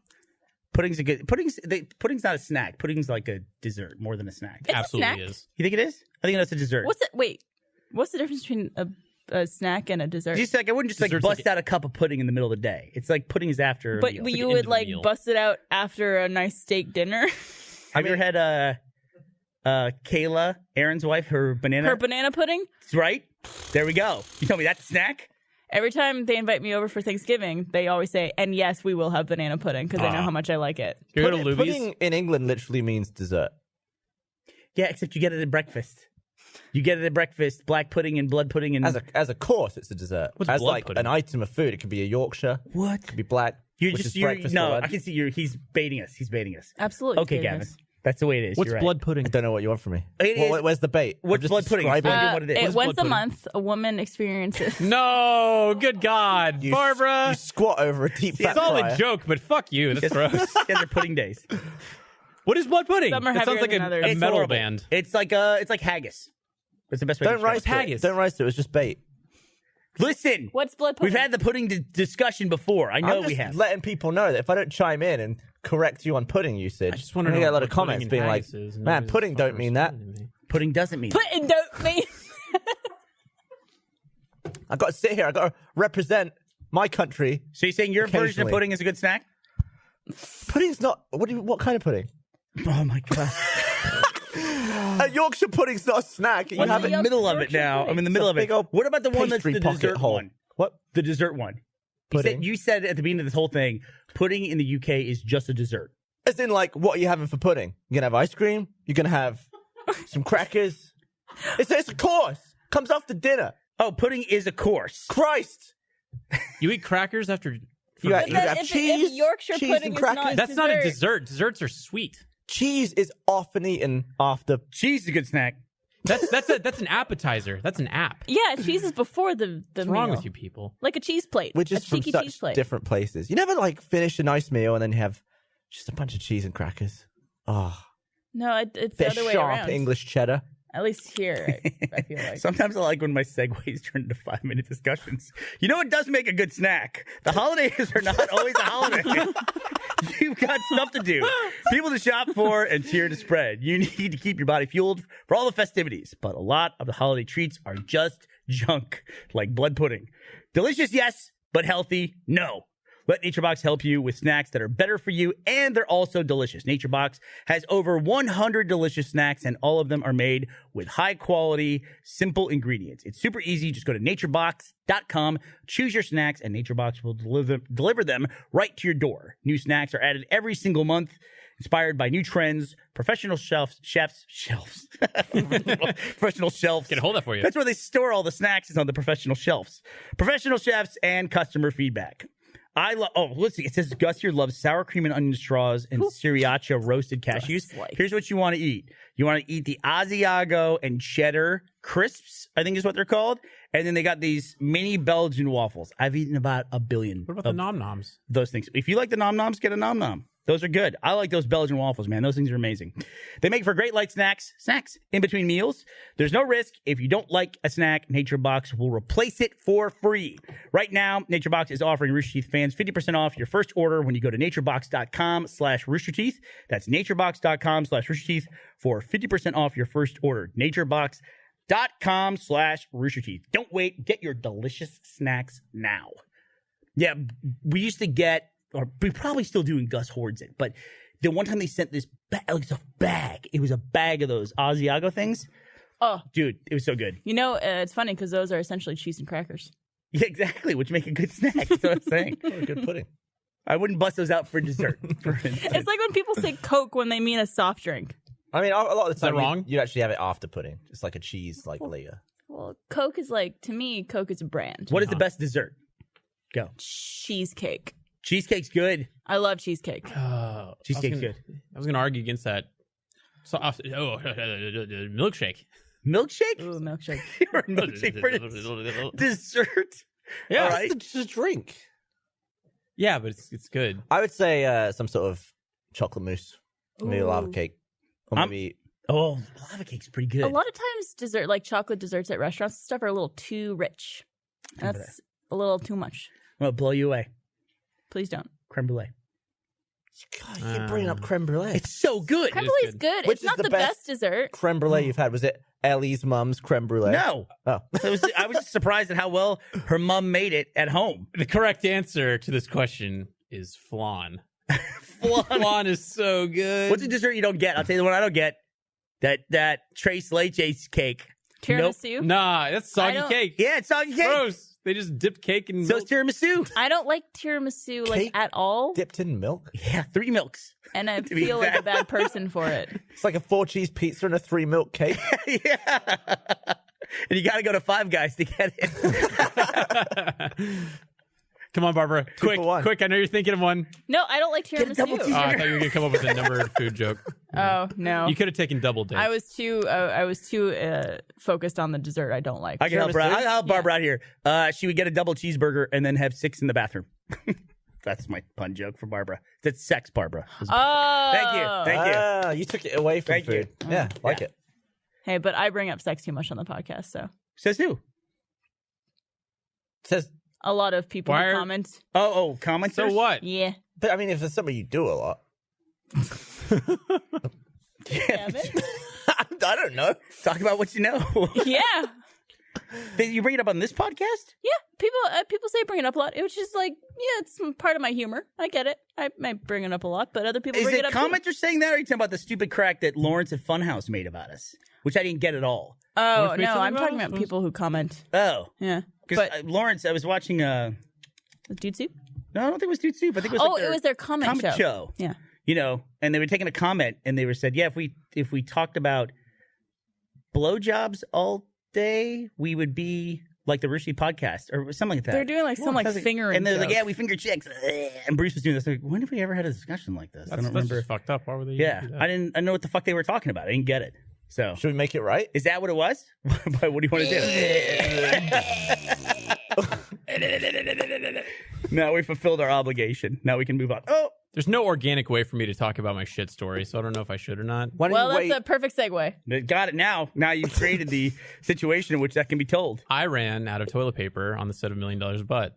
Pudding's a good. Pudding's not a snack. Pudding's like a dessert more than a snack. It's a absolutely snack. is. You think it is? I think that's a dessert. What's it? Wait. What's the difference between a snack and a dessert? Just like I wouldn't just like Dessert's bust like- out a cup of pudding in the middle of the day. It's like pudding is after. but a meal. you the end would of the like meal. bust it out after a nice steak dinner. Have you ever had Kayla, Aaron's wife, her banana? Her banana pudding. Right? There we go. You told me that's a snack? Every time they invite me over for Thanksgiving, they always say, "And yes, we will have banana pudding," because they know how much I like it. You go to Luby's? Pudding in England literally means dessert. Yeah, except you get it at breakfast. You get it at breakfast, black pudding and blood pudding and As a course, it's a dessert. What's as blood like pudding? an item of food, it could be a Yorkshire. what? It could be black. You're which just is breakfast no. or I lunch. can see he's baiting us. He's baiting us. Absolutely. Okay, Davis. Gavin. That's the way it is. What's You're right. blood pudding? I don't know what you want from me. It is- Where's the bait? I'm What's just blood pudding? describing- Explain what it is. Once blood a pudding? month, a woman experiences. No, good God, You- Barbara. You squat over a deep fat It's all fryer. a joke, but fuck you. That's gross. Yeah, they're pudding days. What is blood pudding? Some are That sounds heavier like than a others. a It's metal horrible. band. It's like haggis. That's the best way Don't to describe rice it. haggis. Don't rice it. It's just bait. Listen, What's blood pudding? we've had the pudding discussion before. I know I'm just we have. letting people know that if I don't chime in and correct you on pudding usage, I just want to I'm know gonna get a lot what of comments pudding being and like, haggis is, and "Man, nobody's pudding don't fucking mean that." responding to me. Pudding doesn't mean. Pudding don't mean. I got to sit here. I got to represent my country. So you're saying your version of Occasionally. pudding is a good snack? Pudding's not. What kind of pudding? Oh my god! A Yorkshire pudding's not a snack. You What's have a it. I'm in the middle of it now. I'm in the middle of it. big old What about the one that's pastry the pocket dessert hole. one? What? The dessert one. Pudding? You said at the beginning of this whole thing, pudding in the UK is just a dessert. As in, like, what are you having for pudding? You're gonna have ice cream. You're gonna have some crackers. It's a course. Comes after dinner. Oh, pudding is a course. Christ. You eat crackers after. You have, But you have if cheese. Yorkshire cheese pudding and is crackers. not- That's not a Dessert. dessert. Desserts are sweet. Cheese is often eaten after. Cheese is a good snack. That's an appetizer. That's an app. Yeah, cheese is before the What's wrong meal. with you people? Like a cheese plate. Which a is from cheeky such cheese plate. different places. You never like finish a nice meal and then you have just a bunch of cheese and crackers. Oh, No, it's the bit other of way sharp around. English cheddar. At least here, I feel like. Sometimes I like when my segues turn into 5-minute discussions. You know what does make a good snack? The holidays are not always a holiday. You've got stuff to do, people to shop for, and cheer to spread. You need to keep your body fueled for all the festivities, but a lot of the holiday treats are just junk, like blood pudding. Delicious, yes, but healthy, no. Let NatureBox help you with snacks that are better for you, and they're also delicious. NatureBox has over 100 delicious snacks, and all of them are made with high-quality, simple ingredients. It's super easy. Just go to naturebox.com, choose your snacks, and NatureBox will deliver them right to your door. New snacks are added every single month, inspired by new trends, professional shelves. Professional shelves. Can hold that for you. That's where they store all the snacks, is on the professional shelves. Professional chefs and customer feedback. Let's see. It says Gus here loves sour cream and onion straws and sriracha roasted cashews. Here's what you want to eat. You want to eat the Asiago and cheddar crisps, I think is what they're called. And then they got these mini Belgian waffles. I've eaten about 1 billion. What about the nom noms? Those things. If you like the nom noms, get a nom nom. Those are good. I like those Belgian waffles, man. Those things are amazing. They make for great light snacks in between meals. There's no risk. If you don't like a snack, NatureBox will replace it for free. Right now, NatureBox is offering Rooster Teeth fans 50% off your first order when you go to naturebox.com/roosterteeth. That's naturebox.com/roosterteeth for 50% off your first order. naturebox.com/roosterteeth. Don't wait. Get your delicious snacks now. Yeah, we used to get, or we probably still do, and Gus hoards it, but the one time they sent this bag, it was a bag of those Asiago things. Oh, dude, it was so good. You know, it's funny because those are essentially cheese and crackers. Yeah, exactly, which make a good snack. That's what I'm saying. Good pudding. I wouldn't bust those out for dessert. It's like when people say Coke when they mean a soft drink. I mean, a lot of the time, wrong? you actually have it after pudding. It's like a cheese, layer. Well, Coke is like, to me, Coke is a brand. What is the best dessert? Go. Cheesecake. Cheesecake's good. I love cheesecake. Cheesecake's good. I was going to argue against that. So, milkshake. Milkshake? Ooh, milkshake. You're a milkshake for dessert? Yeah, All right. It's just a drink. Yeah, but it's good. I would say some sort of chocolate mousse, maybe a lava cake, or maybe Oh, lava cake's pretty good. A lot of times, dessert, like chocolate desserts at restaurants and stuff, are a little too rich. That's a little too much. I'm going to blow you away. Please don't. Creme brulee. God, you keep bringing up creme brulee. It's so good. Creme brulee is good. Which It's is not the the best dessert. creme brulee you've had? Was it Ellie's mum's creme brulee? No. Oh. I was just surprised at how well her mom made it at home. The correct answer to this question is flan. Flan is so good. What's a dessert you don't get? I'll tell you the one I don't get. That Tres Leches cake. Tiramisu? Nah, that's soggy don't- cake. Yeah, it's soggy cake. Gross. They just dip cake in So milk. it's tiramisu. I don't like tiramisu like Cake at all, Dipped in milk. Yeah, 3 milks. and I To be feel like a exact. bad person for it. It's like a 4-cheese pizza and a 3-milk cake. Yeah. And you got to go to Five Guys to get it. Come on, Barbara. Quick, for one. quick. I know you're thinking of one. No, I don't like Get a double tiramisu. cheese- I thought you were going to come up with a numbered food joke. Oh no, You could have taken double dip. I was too focused on the dessert I don't like. I can help her out. Tiramisu? I'll help Barbara out here. She would get a double cheeseburger and then have 6 in the bathroom. That's my pun joke for Barbara. That's sex, Barbara. Oh, Thank you. Thank you. Ah, you took it away from Thank you. food. Yeah, like it. Hey, but I bring up sex too much on the podcast, so Says who? Says, a lot of people Why are- comment. Oh, commenters? So what? Yeah, but I mean, if there's something you do a lot, Gavin. I don't know. Talk about what you know. Yeah, Did you bring it up on this podcast? yeah. People say bring it up a lot. It was just like, yeah, it's part of my humor. I get it. I might bring it up a lot, but other people Is bring it it up too. commenters saying that, or are you talking about the stupid crack that Lawrence at Funhouse made about us? Which I didn't get at all. Oh What's made no, something I'm about talking us? about people who comment. Oh. Yeah, Because but Lawrence, I was watching Dude Soup. no, I don't think it was Dude Soup. I think it was Oh, like it was their comment show. Yeah. You know, and they were taking a comment and they were said, yeah, if we talked about blowjobs all day, we would be like the Rooster Teeth podcast or something like that. They're doing like some like I was fingering. and they're like, joke. yeah, we finger chicks. And Bruce was doing this. Like, when have we ever had a discussion like this? I That's don't remember. just fucked up. Why would they Yeah, do that? I didn't know what the fuck they were talking about. I didn't get it. So Should we make it right? is that what it was? What do you want to do? No, we fulfilled our obligation. Now we can move on. Oh, There's no organic way for me to talk about my shit story, so I don't know if I should or not. Why don't Well, you that's wait? a perfect segue. got it now. Now you've created the situation in which that can be told. I ran out of toilet paper on the set of $1 Million Butt.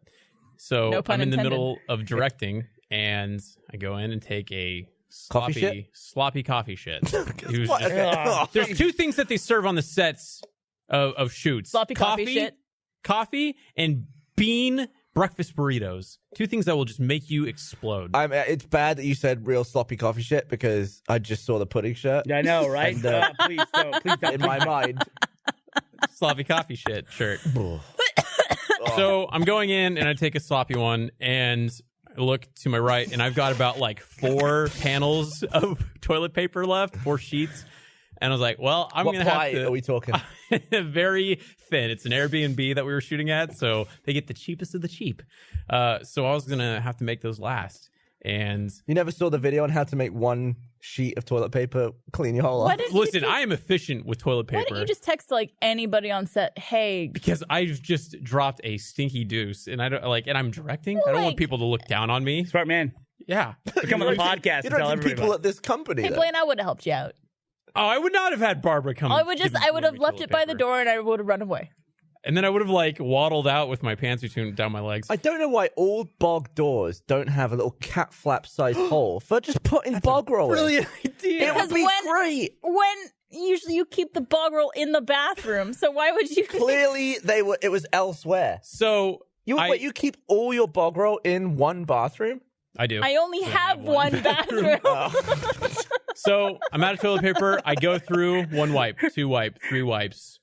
So No pun I'm in the intended. middle of directing, and I go in and take a Coffee sloppy coffee shit. It was What? just- Okay. there's two things that they serve on the sets of shoots. Sloppy coffee shit. Coffee and bean breakfast burritos. Two things that will just make you explode. It's bad that you said real sloppy coffee shit because I just saw the pudding shirt I know, right? And, Please don't. Please don't. in my mind. Sloppy coffee shit shirt. So I'm going in and I take a sloppy one and I look to my right and I've got about like 4 panels of toilet paper left, 4 sheets. And I was like, well, I'm What going to have ply to. are we talking? Very thin. It's an Airbnb that we were shooting at, so they get the cheapest of the cheap. So I was going to have to make those last. And You never saw the video on how to make one sheet of toilet paper clean your whole Why life? did you listen, just- I am efficient with toilet Why paper. didn't you just text like anybody on set? Hey, Because I've just dropped a stinky deuce, and I don't like, and I'm directing. I don't want Like- people to look down on me. Smart man. Yeah. Come on the podcast You and tell don't need everybody. people about at this company. hey though. Blaine, I would have helped you out. Oh, I would not have had Barbara come. I would give I would have me left toilet it by the paper. door and I would have run away. and then I would have like waddled out with my pantsuit down my legs. I don't know why all bog doors don't have a little cat flap sized hole for just putting bog roll in. Brilliant idea. It would Because be when- great. When usually you keep the bog roll in the bathroom, so why would you? Clearly, it was elsewhere. So Wait, you keep all your bog roll in one bathroom? I do. I only have one bathroom. So I'm out of toilet paper. I go through 1 wipe, 2 wipe, 3 wipes.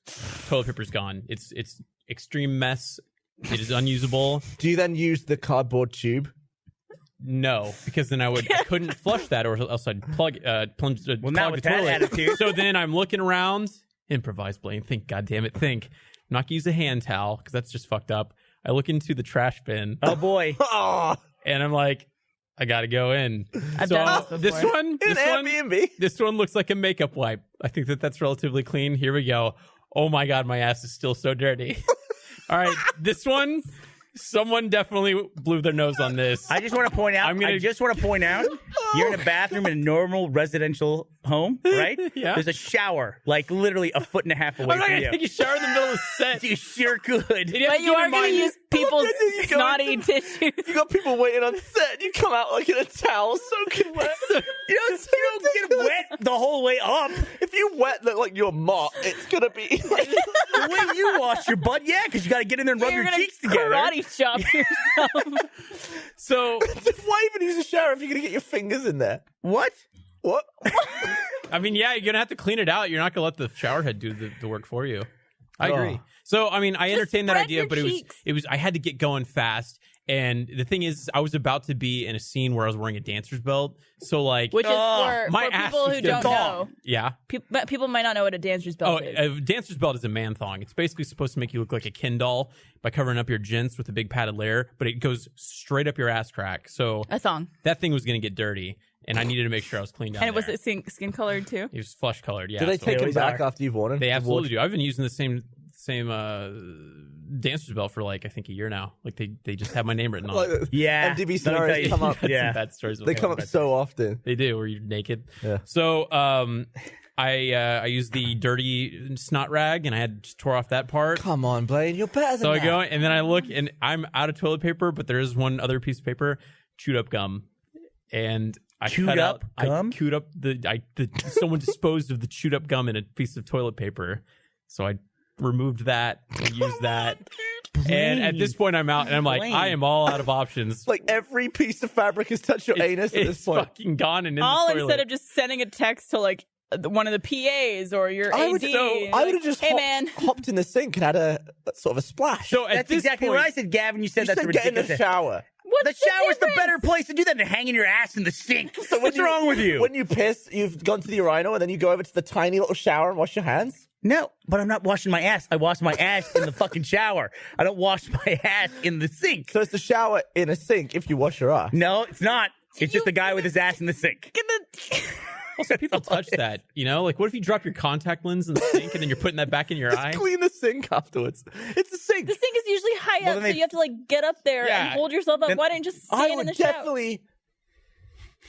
Toilet paper's gone. It's extreme mess. It is unusable. Do you then use the cardboard tube? No, because then I couldn't flush that, or else I'd plunge Well, clog not the with that toilet. attitude. So then I'm looking around. Improvise, Blaine. Think, goddamn it, think. I'm not gonna use a hand towel because that's just fucked up. I look into the trash bin Oh boy. Oh, and I'm like, I gotta go in. I've So done this this before. one, an this one, Airbnb. this one looks like a makeup wipe. I think that's relatively clean. Here we go. Oh my god, my ass is still so dirty. All right, this one, someone definitely blew their nose on this. I just want to point out. You're in a bathroom in a normal residential home, right? Yeah. There's a shower, like literally a foot and a half away I'm not from gonna you. take a shower in the middle of the set. You sure could. And you have But to you keep are in going to mind- use people's You go snotty into- tissues. You got people waiting on set. You come out like in a towel, soaking wet. You don't get wet the whole way up. If you wet like your mop, it's gonna be. Like, The way you wash your butt, yeah, because you got to get in there and rub You're your gonna cheeks together. karate chop yourself. So, why even use a shower if you're gonna get your fingers in there? What? What? I mean, yeah, you're gonna have to clean it out. You're not gonna let the shower head do the work for you. I agree. So, I mean, I entertained that spread idea, your but cheeks. it was I had to get going fast. And the thing is, I was about to be in a scene where I was wearing a dancer's belt. So, like, Which is for my ass people was who gonna don't thong. know. Yeah. People might not know what a dancer's Oh, belt is. a dancer's belt is a man thong. It's basically supposed to make you look like a Ken doll by covering up your gents with a big padded layer, but it goes straight up your ass crack. So A thong. that thing was going to get dirty, and I needed to make sure I was clean down And was there. it skin colored too? It was flesh colored, yeah. Do they so take them always back are. after you've worn them? They absolutely do. I've been using the same dancer's belt for like I think a year now. Like they just have my name written on it. Yeah. MTV Let me scenarios tell you. come up. Yeah. Bad stories. They come up so often. They do, where you're naked. Yeah. So I used the dirty snot rag and I had just tore off that part. Come on, Blaine, you're better than So I that. go and then I look and I'm out of toilet paper, but there is one other piece of paper, chewed up gum, and I Chewed cut up out. gum? I chewed up someone disposed of the chewed up gum in a piece of toilet paper, so I removed that and used that. And at this point, I'm out and I'm like, Blaine. I am all out of options. Like every piece of fabric has touched your anus at it's this point. fucking gone and in All the toilet. instead of just sending a text to like one of the PAs or your I AD. would, and I like, would have just hey hopped, man, hopped in the sink and had a sort of a splash. So at That's this exactly point, what I said, Gavin. You said you that's said get in ridiculous. the shower. what's The shower's the difference? better place to do that than hanging your ass in the sink. So What's wrong with you? When you piss, you've gone to the urinal and then you go over to the tiny little shower and wash your hands? No, but I'm not washing my ass. I wash my ass in the fucking shower. I don't wash my ass in the sink. So it's the shower in a sink if you wash your ass. No, it's not. It's just the guy with his ass in the sink. Also, people touch that, you know? Like, what if you drop your contact lens in the sink and then you're putting that back in your eye? Clean the sink afterwards. It's a sink. The sink is usually high up, so you have to like get up there and hold yourself up. Why didn't you just stand in the shower? Definitely.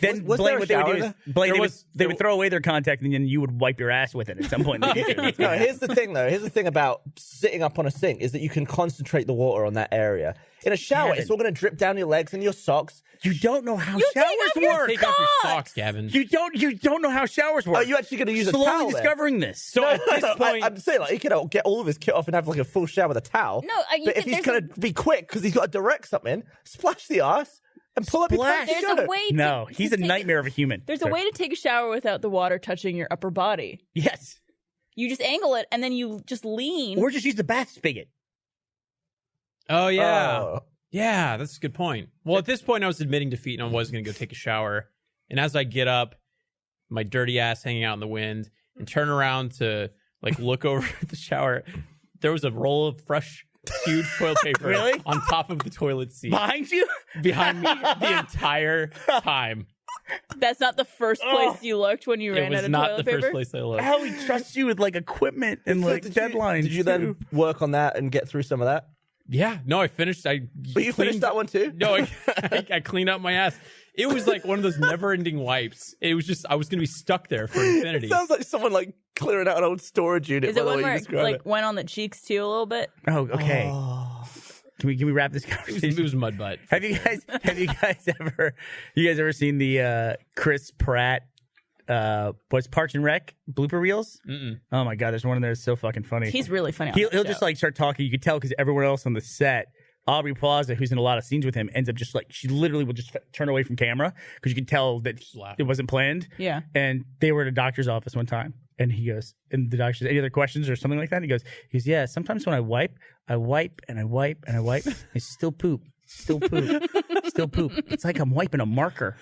Then Was Blaine, there a what they would do shower is Blaine, they would throw away their contact, and then you would wipe your ass with it at some point in the future. No, here's the thing, though. Here's the thing about sitting up on a sink is that you can concentrate the water on that area. In a shower, Gavin. it's all going to drip down your legs and your socks. You don't know how You take showers off your work. Take off your socks, Gavin. You don't know how showers work. Are you actually going to use a slowly towel then? discovering this? So at this point, I'm saying, like, he could get all of his kit off and have like a full shower with a towel. No, but if he's going to be quick because he's got to direct something, splash the ass and pull up your Splash. pants. There's a way. No, he's a take- nightmare of a human. There's a way to take a shower without the water touching your upper body. Yes. You just angle it and then you just lean. Or just use the bath spigot. oh, yeah. Oh. Yeah, that's a good point. Well, at this point, I was admitting defeat and I was going to go take a shower. And as I get up, my dirty ass hanging out in the wind, and turn around to like look over at the shower, there was a roll of fresh, huge toilet paper Really? on top of the toilet seat Behind you? behind me the entire time. That's not the first place you looked when you It ran out was of not toilet the paper. first place I looked. How he trusts you with like equipment and like deadlines. Did you then work on that and get through some of that? Yeah, no, I finished. But you finished that one too? No, I cleaned up my ass. It was like one of those never-ending wipes. It was just I was going to be stuck there for infinity. It sounds like someone like clearing out an old storage unit. Is by it the one way where you it describe like it. went on the cheeks too a little bit? Oh, okay. Can we wrap this It conversation? was mud butt. Have you guys ever seen the Chris Pratt what's Parks and Rec blooper reels? Mm-mm. Oh my god, there's one in there that's so fucking funny. He's really funny. On He'll that just show. like start talking. You can tell because everyone else on the set, Aubrey Plaza, who's in a lot of scenes with him, ends up just like she literally will just turn away from camera because you can tell that it wasn't planned. Yeah. And they were at a doctor's office one time, and he goes, and the doctor says, "Any other questions or something like that?" He goes, "Yeah. Sometimes when I wipe and I wipe, I still poop, still poop, still poop. It's like I'm wiping a marker."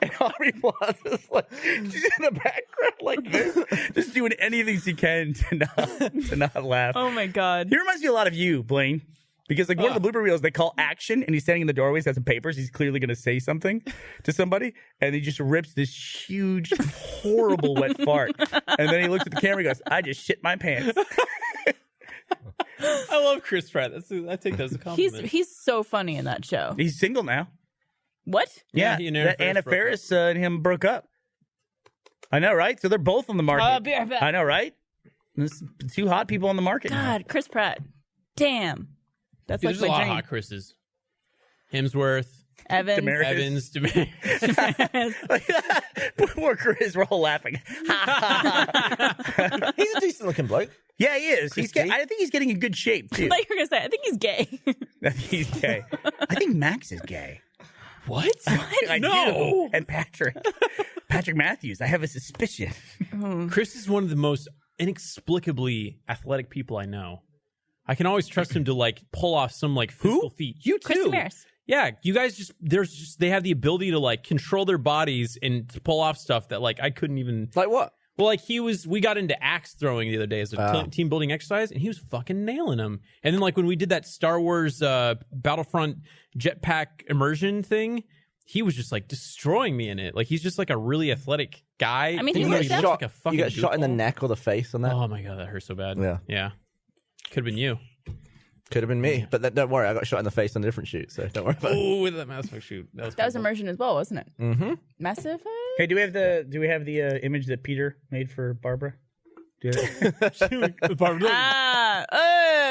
And Aubrey Plaza's like, she's in the background like this, just doing anything she can to not laugh. Oh my god. He reminds me a lot of you, Blaine. Because like one of the blooper reels, they call action, and he's standing in the doorway, he's got some papers, he's clearly going to say something to somebody, and he just rips this huge, horrible wet fart. And then he looks at the camera and goes, "I just shit my pants." I love Chris Pratt. I take that as a compliment. He's so funny in that show. He's single now. What? Yeah, he and Anna Anna Faris Faris and him broke up. I know, right? So they're both on the market. I'll be right back. I know, right? There's two hot people on the market now. God, Chris Pratt. Damn. That's Dude, like there's a my lot dream. of hot Chris's. Hemsworth, Evans. Demarcus. Evans, Poor Chris, we're all laughing. He's a decent looking bloke. Yeah, he is. Chris I think he's getting in good shape too. I thought you were gonna say. I think he's gay. I think he's gay. I think Max is gay. what? I No. do. And Patrick Matthews. I have a suspicion. Chris is one of the most inexplicably athletic people I know. I can always trust him to like pull off some like physical feat. You too. Chris Damaris. Yeah, you guys they have the ability to like control their bodies and to pull off stuff that like I couldn't even. Like what? Well, like we got into axe throwing the other day as a team building exercise, and he was fucking nailing them. And then like when we did that Star Wars Battlefront jetpack immersion thing, he was just like destroying me in it. Like he's just like a really athletic guy. I mean, You he got looks shot, like a fucking you got shot in the goofball. neck or the face on that. Oh my god, that hurt so bad. Yeah. Could have been you. Could have been me. But don't worry, I got shot in the face on a different shoot, so don't worry about it. Oh, with that Mass Effect shoot. That was That was immersion as well, wasn't it? Mm-hmm. Massive. Hey, do we have the image that Peter made for Barbara? Do you have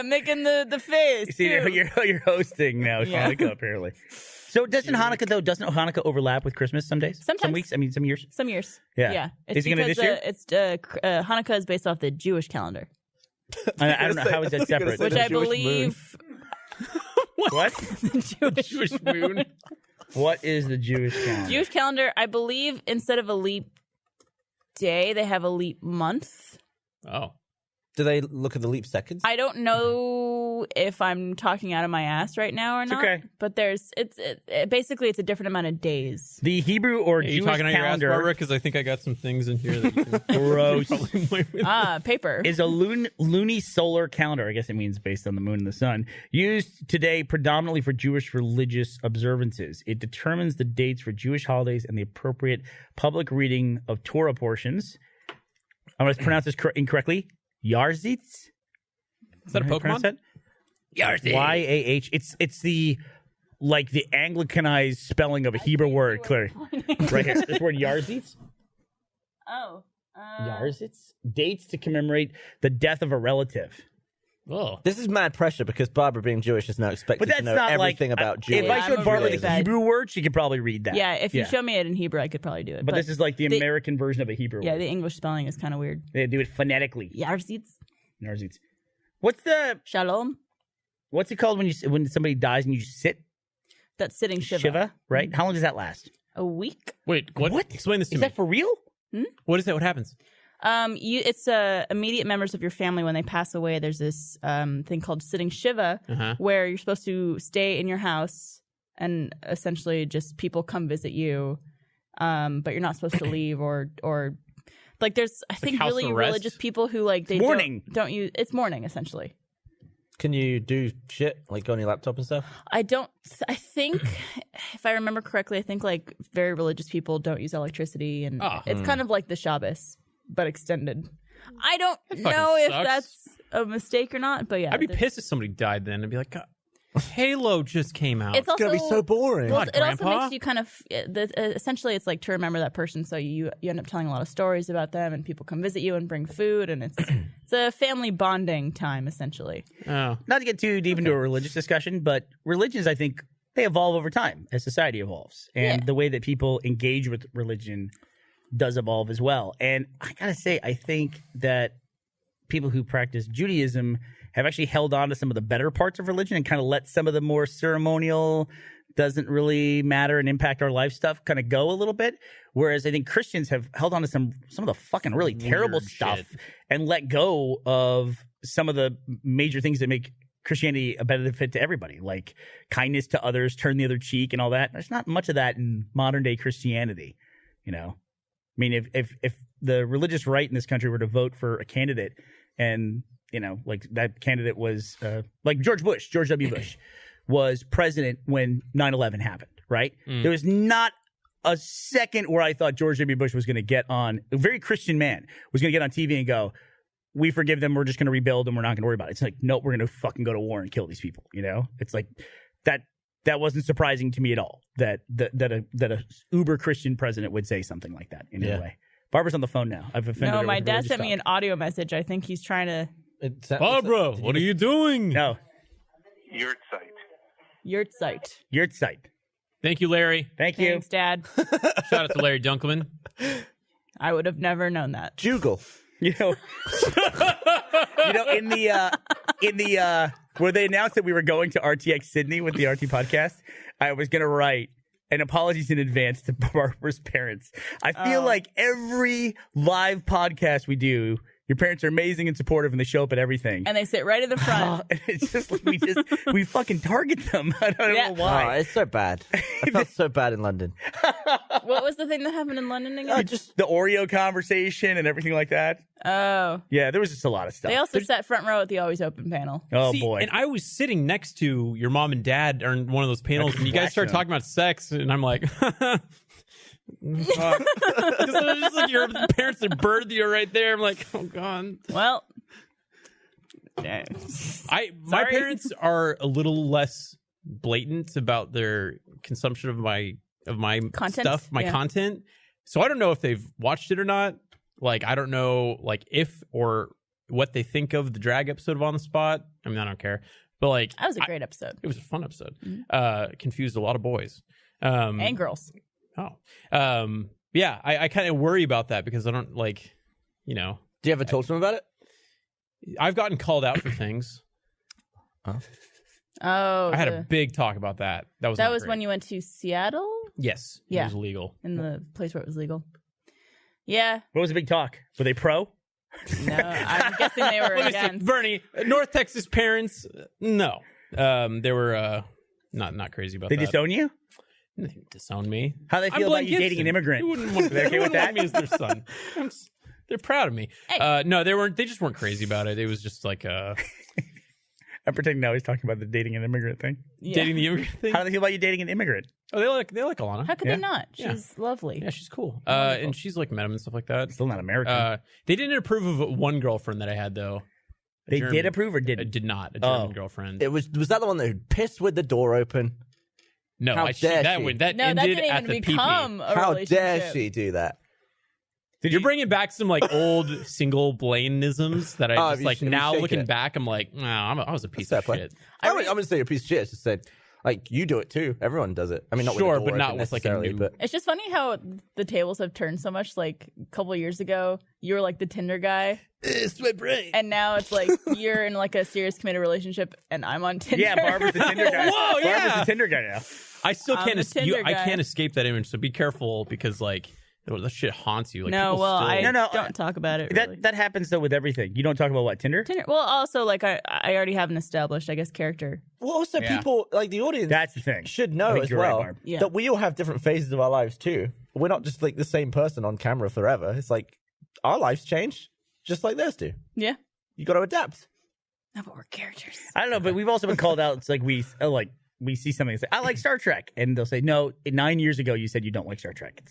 Making the face. See, too. you're hosting now, Yeah. Hanukkah apparently. So doesn't Hanukkah overlap with Christmas some days? Sometimes. Some weeks? I mean, some years? Some years. Yeah. It's Is it gonna because, this year? It's Hanukkah is based off the Jewish calendar, I don't know. How is that separate? which The I Jewish believe What? the Jewish moon. What is the Jewish calendar? Jewish calendar. I believe instead of a leap day, they have a leap month. Oh. Do they look at the leap seconds? I don't know if I'm talking out of my ass right now or not. okay. But basically it's a different amount of days. The Hebrew or Are you Jewish talking on your ass, calendar Barbara? Because I think I got some things in here that you can gross probably play with. Paper. is a lunisolar calendar. I guess it means based on the moon and the sun. Used today predominantly for Jewish religious observances. It determines the dates for Jewish holidays and the appropriate public reading of Torah portions. I'm going to pronounce this incorrectly. Yarzitz? Is that a Pokemon? Yarzitz. Y-A-H. It's the Anglicanized spelling of a Hebrew word, clearly. Right here. This word Yarzitz. Oh. Yarzitz? Dates to commemorate the death of a relative. Oh. This is mad pressure because Barbara, being Jewish, is now expected But that's to know not everything like about Jewish. If I I'm showed a Barbara really the bad- Hebrew word, she could probably read that. Yeah, if you show me it in Hebrew, I could probably do it. But this is like the American version of a Hebrew Yeah, word. the English spelling is kind of weird. They do it phonetically. Yarzitz. Yarzitz. What's it called when somebody dies and you just sit? That's sitting Shiva. Shiva, right? How long does that last? A week? Wait, what? Explain this to Is me. that for real? What is that? What happens? It's immediate members of your family when they pass away. There's this thing called sitting Shiva, where you're supposed to stay in your house and essentially just people come visit you, but you're not supposed to leave or like there's I think house really arrest? religious people who like they mourning. don't use it's mourning essentially. Can you do shit like go on your laptop and stuff? I think if I remember correctly, I think like very religious people don't use electricity and it's kind of like the Shabbos but extended. I don't know if sucks. that's a mistake or not, but yeah. I'd be pissed if somebody died then. I'd be like, God, Halo just came out. It's also It's gonna be so boring. Well, God, it also Grandpa. makes you kind of essentially it's like to remember that person, so you end up telling a lot of stories about them, and people come visit you and bring food, and it's a family bonding time essentially. Oh. Not to get too deep into a religious discussion, but religions, I think, they evolve over time as society evolves. And the way that people engage with religion does evolve as well. And I gotta say, I think that people who practice Judaism have actually held on to some of the better parts of religion and kind of let some of the more ceremonial, doesn't really matter and impact our life stuff kind of go a little bit. Whereas I think Christians have held on to some of the fucking really terrible Weird stuff shit. and let go of some of the major things that make Christianity a benefit to everybody, like kindness to others, turn the other cheek and all that. There's not much of that in modern day Christianity, you know? I mean, if the religious right in this country were to vote for a candidate and, you know, like that candidate was like George W. Bush was president when 9/11 happened, right? There was not a second where I thought George W. Bush was going to get on, a very Christian man, was going to get on TV and go, we forgive them, we're just going to rebuild and we're not going to worry about it. It's like, nope, we're going to fucking go to war and kill these people, you know? It's like that wasn't surprising to me at all, that a uber Christian president would say something like that in any way. Barbara's on the phone now. I've offended her. No, my with dad religious sent me talk. an audio message. I think he's trying to Barbara, what are you doing? No. Yurtzeit. Yurtzeit. Thank you, Larry. Thank you. Thanks, Dad. Shout out to Larry Dunkelman. I would have never known that. Jugal. You know, in the where they announced that we were going to RTX Sydney with the RT podcast, I was going to write an apologies in advance to Barbara's parents. I feel like every live podcast we do, your parents are amazing and supportive, and they show up at everything. And they sit right in the front. And it's just like we fucking target them. I don't know Oh, why. it's so bad. I felt so bad in London. What was the thing that happened in London again? Just the Oreo conversation and everything like that. Oh. Yeah, there was just a lot of stuff. They also sat front row at the Always Open panel. Oh See, boy. And I was sitting next to your mom and dad on one of those panels, and you guys started talking about sex, and I'm like, fuck. Because it was just like your parents that birthed you right there. I'm like, oh god. Well, My Sorry. parents are a little less blatant about their consumption of my Content? stuff, my Yeah. content. So I don't know if they've watched it or not. Like I don't know, like if or what they think of the drag episode of On the Spot. I mean, I don't care, but like that was a great episode. it was a fun episode. Mm-hmm. Confused a lot of boys And girls. Yeah, I kind of worry about that because I don't like, you know, Do you ever talk to them about it? I've gotten called out for things. Oh, I had a big talk about that. That was when you went to Seattle? Yes, Yeah. it was illegal. In the place where it was legal. Yeah. What was the big talk? Were they pro? No, I'm guessing they were Let me see. against. Burnie, North Texas parents, no. They were not crazy about They that. disown you? They didn't disown me. How they I'm feel about Blaine you dating an Gibson. immigrant? Who wouldn't want, They okay with that? me as their son. They're proud of me. Hey. No, they weren't. They just weren't crazy about it. It was just like I'm pretending now he's talking about the dating an immigrant thing. Yeah. dating the immigrant thing. How do they feel about you dating an immigrant? Oh, they like Alana. How could Yeah. they not? Yeah. She's lovely. Yeah, she's cool. And she's like met him and stuff like that. Still not American. They didn't approve of one girlfriend that I had though. they German- did approve or I didn't? did not. A German Oh. girlfriend. It was that the one that pissed with the door open? No, How that dare she? that No, that ended didn't at even the pee-pee. become a How relationship. dare she do that? You're bringing back some like old single Blaineisms that I Oh, just you like should- now you shake looking it. back, I'm like, I was a piece Fair of play. shit. I'm gonna say you're a piece of shit. It's just said, like, you do it too. Everyone does it. I mean, not Sure, with the door but not open with, like, a necessarily, new- but It's just funny how the tables have turned so much. Like a couple of years ago, you were like the Tinder guy, it's my brain. and now it's like you're in like a serious committed relationship, and I'm on Tinder. Yeah, Barbara's the Tinder guy. Whoa, yeah. Barbara's the Tinder guy now. I still I'm can't. the Tinder I guy. can't escape that image. So be careful because like that shit haunts you. Like, No, people well, still, I No, don't talk about it. Really. That happens though with everything. You don't talk about what, Tinder? Tinder. Well, also like I already have an established, I guess, character. Well, also Yeah. people like the audience That's the thing. should I know think as you're right, well Barb. Yeah. that we all have different phases of our lives too. We're not just like the same person on camera forever. It's like our lives change just like theirs do. Yeah. You got to adapt. No, but we're characters. I don't know, but we've also been called out. It's like we see something and say, I like Star Trek. And they'll say, no, 9 years ago you said you don't like Star Trek.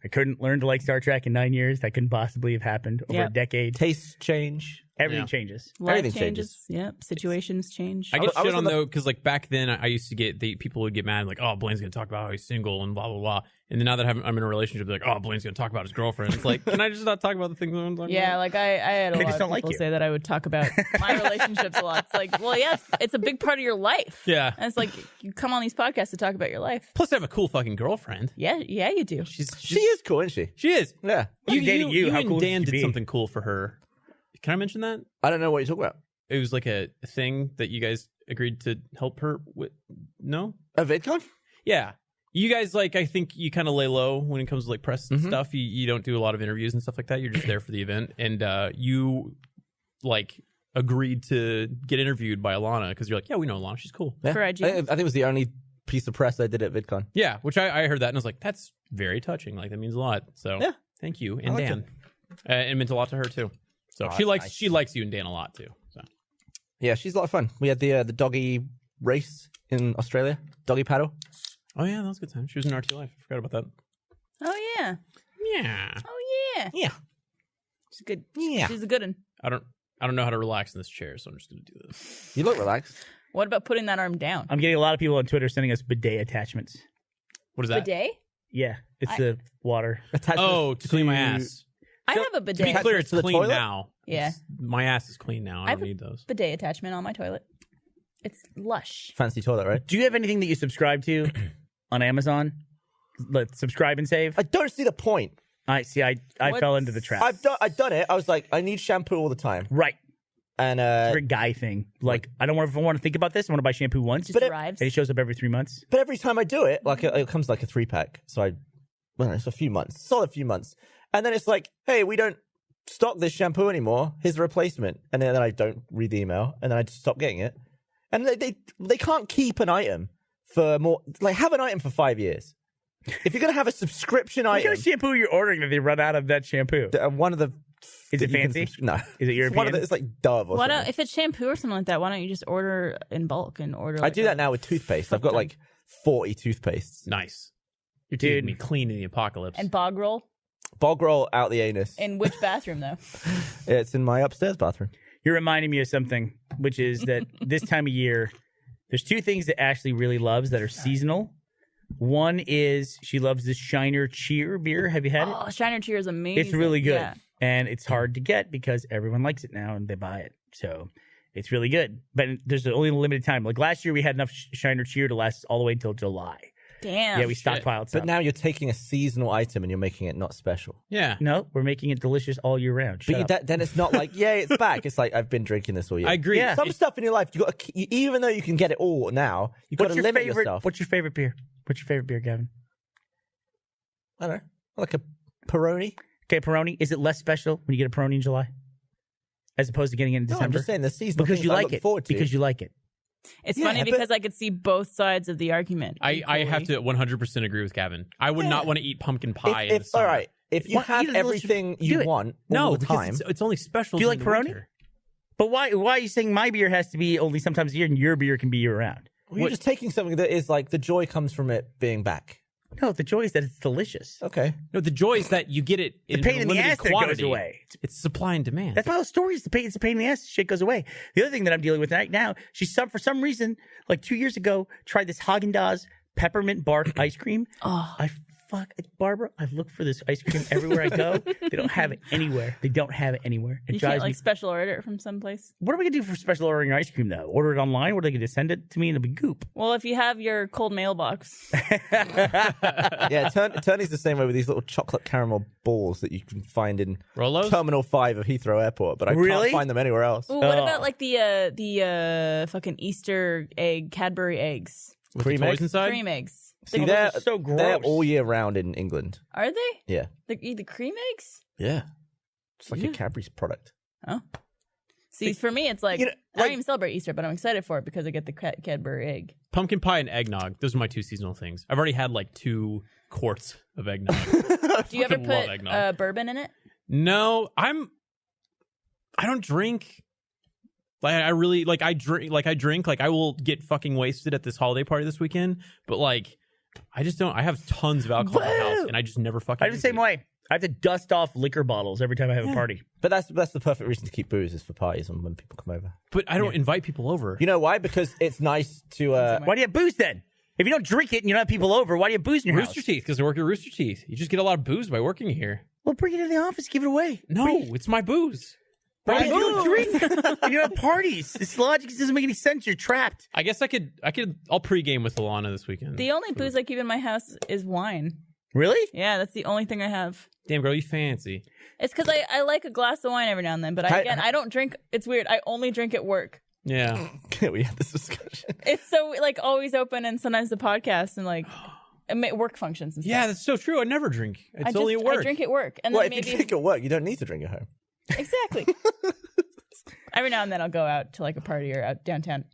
I couldn't learn to like Star Trek in 9 years. That couldn't possibly have happened over a Yep. decade. Tastes change. Everything Yeah. changes. Life Everything changes. Yep. Situations change. I get I was shit on on the- though because like back then I used to get people would get mad like, oh, Blaine's gonna talk about how he's single and blah blah blah. And then now that I'm in a relationship, they're like, oh, Blaine's gonna talk about his girlfriend. It's like, can I just not talk about the things I'm talking Yeah, about? like I had a They lot just of don't like people you. say that I would talk about my relationships a lot. It's like, well, yeah, it's a big part of your life. Yeah. And it's like you come on these podcasts to talk about your life. Plus, I have a cool fucking girlfriend. Yeah, you do. She's She is cool, isn't she? She is. Yeah. She's dating you. How and cool Dan would you did be? something cool for her. Can I mention that? I don't know what you're talking about. It was like a thing that you guys agreed to help her with. No? A VidCon? Yeah. You guys, like, I think you kind of lay low when it comes to, like, press Mm-hmm. stuff. You don't do a lot of interviews and stuff like that. You're just there for the event. And you, like, agreed to get interviewed by Alana because you're like, yeah, we know Alana. She's cool. Yeah. For I IGN. think it was the only piece of press I did at VidCon. Yeah, which I heard that and I was like, that's very touching. Like, that means a lot. So, Yeah. thank you. And like Dan. It meant a lot to her, too. So, Oh, she that's likes nice. you and Dan a lot, too. So. Yeah, she's a lot of fun. We had the doggy race in Australia, doggy paddle. Oh, yeah, that was a good time. She was in RT Life. I forgot about that. Oh yeah. Yeah. Oh yeah. Yeah. She's good. Yeah. She's a good one. I don't know how to relax in this chair, so I'm just going to do this. You look relaxed. What about putting that arm down? I'm getting a lot of people on Twitter sending us bidet attachments. What is that? Bidet? Yeah, it's the water. Oh, to clean my ass. I have a To be bidet. clear, it's to the clean toilet? now. Yeah. My ass is clean now. I I've- don't need those. Bidet attachment on my toilet. It's lush. Fancy toilet, right? Do you have anything that you subscribe to on Amazon? Let's subscribe and save. I don't see the point. I see. I What's- fell into the trap. I've done it. I was like, I need shampoo all the time. Right. And It's a guy thing. Like, I don't want if I want to think about this. I want to buy shampoo once, Just But arrives. and it shows up every 3 months. but every time I do it, like it comes like a 3-pack. So it's a few months, solid few months. And then it's like, hey, we don't stock this shampoo anymore. Here's the replacement. And then I don't read the email, and then I just stop getting it. And they can't keep an item for more. Like, have an item for 5 years. If you're gonna have a subscription What item, kind of shampoo you're ordering that they run out of that shampoo? one of the Is that it you can fancy? no, Is it it's one European? of the, it's like Dove or Why something. don't, if it's shampoo or something like that, why don't you just order in bulk and order? I like do a- that now with toothpaste. I've got like 40 toothpastes. Nice. Your Dude. teeth would be clean in the apocalypse. And bog roll. Bog roll out the anus. In which bathroom though? It's in my upstairs bathroom. You're reminding me of something, which is that this time of year, there's two things that Ashley really loves that are seasonal. One is she loves this Shiner Cheer beer. Have you had it? Oh, Shiner Cheer is amazing. It's really good. Yeah. And it's hard to get because everyone likes it now and they buy it. So it's really good. But there's only a limited time. Like last year, we had enough Shiner Cheer to last all the way until July. Damn. Yeah, we stockpiled some. But now you're taking a seasonal item and you're making it not special. yeah. No, we're making it delicious all year round. Shut But up. then it's not like, yay, it's back. It's like, I've been drinking this all year. I agree. Yeah. Some stuff in your life, you got to, even though you can get it all now, you've got What's to your limit favorite? yourself. What's your favorite beer? What's your favorite beer, Gavin? I don't know, like a Peroni. Okay, Peroni. Is it less special when you get a Peroni in July? as opposed to getting it in No, December? I'm just saying the seasonal because things you I like look it. forward to. Because you like it. It's Yeah, funny but- because I could see both sides of the argument. I have to 100% agree with Gavin. I would not want to eat pumpkin pie in the If summer. all right, if you Why- have eat a delicious- everything do you it. want No, all the because time, it's only special. Do you like during the Peroni? winter. But why are you saying my beer has to be only sometimes a year and your beer can be year round? well, you're just taking something that is like the joy comes from it being back. No, the joy is that it's delicious. Okay. No, the joy is that you get it The in pain in the limited ass that quantity. goes away. It's supply and demand. That's my whole story. It's a pain in the ass. Shit goes away. The other thing that I'm dealing with right now, for some reason, like 2 years ago, tried this Haagen-Dazs peppermint bark ice cream. Oh, Barbara, I look for this ice cream everywhere I go. They don't have it anywhere. It you drives can't me. like special order it from someplace. What are we gonna do for special ordering ice cream though? Order it online? Or are they gonna send it to me and it'll be goop? Well, if you have your cold mailbox, Yeah, Tony's the same way with these little chocolate caramel balls that you can find in Rolos? Terminal 5 of Heathrow Airport, but I Really? can't find them anywhere else. ooh, what Oh. about like the fucking Easter egg Cadbury eggs, With Cream the toys eggs? inside? cream eggs? See, those they're are so they're gross. all year round in England. Are they? Yeah. The cream eggs? Yeah. It's like Yeah. a Cadbury's product. Oh. See, for me, it's like You know, I don't like- even celebrate Easter, but I'm excited for it because I get the Cadbury egg. Pumpkin pie and eggnog. Those are my two seasonal things. I've already had like 2 quarts of eggnog. Do you ever fucking love put eggnog. bourbon in it? No, I don't drink. Like I really like I drink like I will get fucking wasted at this holiday party this weekend, but like I just don't. I have tons of alcohol in the house, and I just never fucking. I'm the same way. I have to dust off liquor bottles every time I have a party. But that's the perfect reason to keep booze is for parties and when people come over. But I don't invite people over. You know why? Because it's nice to. Why do you have booze then? If you don't drink it and you don't have people over, why do you have booze in your Rooster house? Teeth, because I work at Rooster Teeth. You just get a lot of booze by working here. Well, bring it in the office, give it away. No, it's my booze. Why Bring do it you don't in. drink? You don't have parties. This logic doesn't make any sense. You're trapped. I guess I'll pregame with Alana this weekend. The only booze I keep in my house is wine. Really? Yeah, that's the only thing I have. Damn girl, you fancy. It's because I like a glass of wine every now and then, but I don't drink. It's weird. I only drink at work. Yeah. we had this discussion. It's so like always open, and sometimes the podcast and like work functions and stuff. Yeah, that's so true. I never drink. It's I only at work. I drink at work, and Well, then if you maybe drink at work, you don't need to drink at home. exactly. Every now and then I'll go out to like a party or out downtown.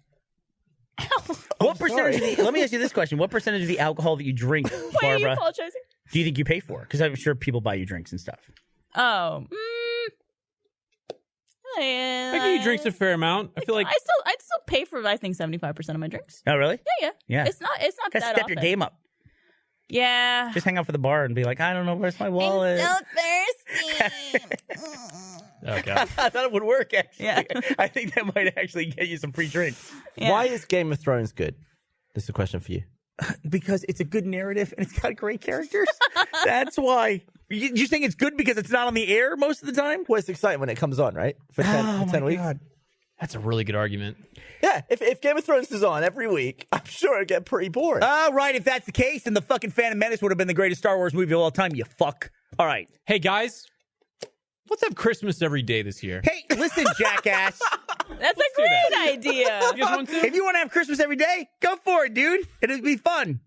What percentage let me ask you this question. What percentage of the alcohol that you drink, Why are you Barbara, apologizing? do you think you pay for? Because I'm sure people buy you drinks and stuff. Oh, I think you drinks a fair amount. I feel like I'd still pay for I think 75% of my drinks. Oh, really? Yeah. Yeah. It's not Gotta that step often. your game up. Yeah. Just hang out for the bar and be like, I don't know, where's my wallet? thirsty. oh god. I thought it would work, actually. Yeah. I think that might actually get you some free drinks. Yeah. Why is Game of Thrones good? This is a question for you. Because it's a good narrative and it's got great characters. That's why. You think it's good because it's not on the air most of the time? Well, it's exciting when it comes on, right? For 10 weeks. God. That's a really good argument. Yeah, if Game of Thrones is on every week, I'm sure it'd get pretty boring. Oh, right. If that's the case, then the fucking Phantom Menace would have been the greatest Star Wars movie of all time, you fuck. All right. Hey guys, let's have Christmas every day this year. Hey, listen, jackass. That's a great idea. You guys want to? If you want to have Christmas every day, go for it, dude. It'll be fun.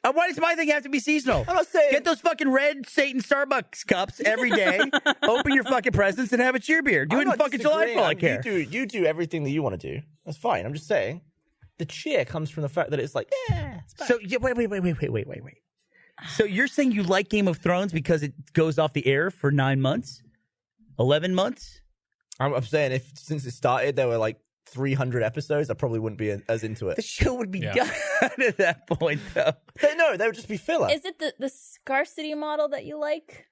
Why does my thing have to be seasonal? I'm not saying- Get those fucking red Satan Starbucks cups every day. Open your fucking presents and have a cheer beer. Do I'm it in not fucking July disagreeing. for all I care. You do everything that you want to do. That's fine. I'm just saying, the cheer comes from the fact that it's like, yeah, it's back. So wait. So you're saying you like Game of Thrones because it goes off the air for 9 months, 11 months? I'm saying if since it started there were like 300 episodes, I probably wouldn't be as into The it. show would be Yeah. done at that point, though. They would just be filler. Is it the scarcity model that you like?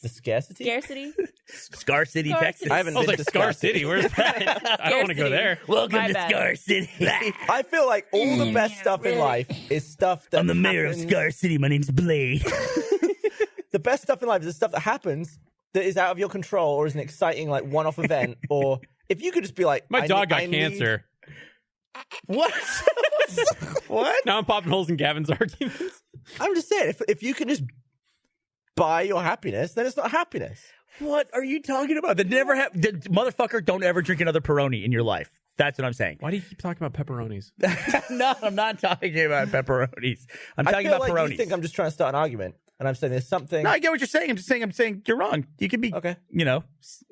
The scarcity? Scarcity? Scar City, Scar Texas. City. I haven't I was been like to Scar City. Where's that? I don't want to go City. there. Welcome My to bad. Scar City. I feel like all the best stuff in life is stuff that I'm the mayor of happens- Scar City. My name's Blade. The best stuff in life is the stuff that happens that is out of your control or is an exciting like one-off event, or if you could just be like, My dog got I need- cancer. What? What? Now I'm popping holes in Gavin's arguments. I'm just saying, if you can just buy your happiness, then it's not happiness. What are you talking about? That never motherfucker, don't ever drink another Peroni in your life. That's what I'm saying. Why do you keep talking about pepperonis? No, I'm not talking about pepperonis. I'm I talking feel about like Peronis. you think I'm just trying to start an argument. And I'm saying there's something. No, I get what you're saying. I'm saying you're wrong. You can be, Okay. you know,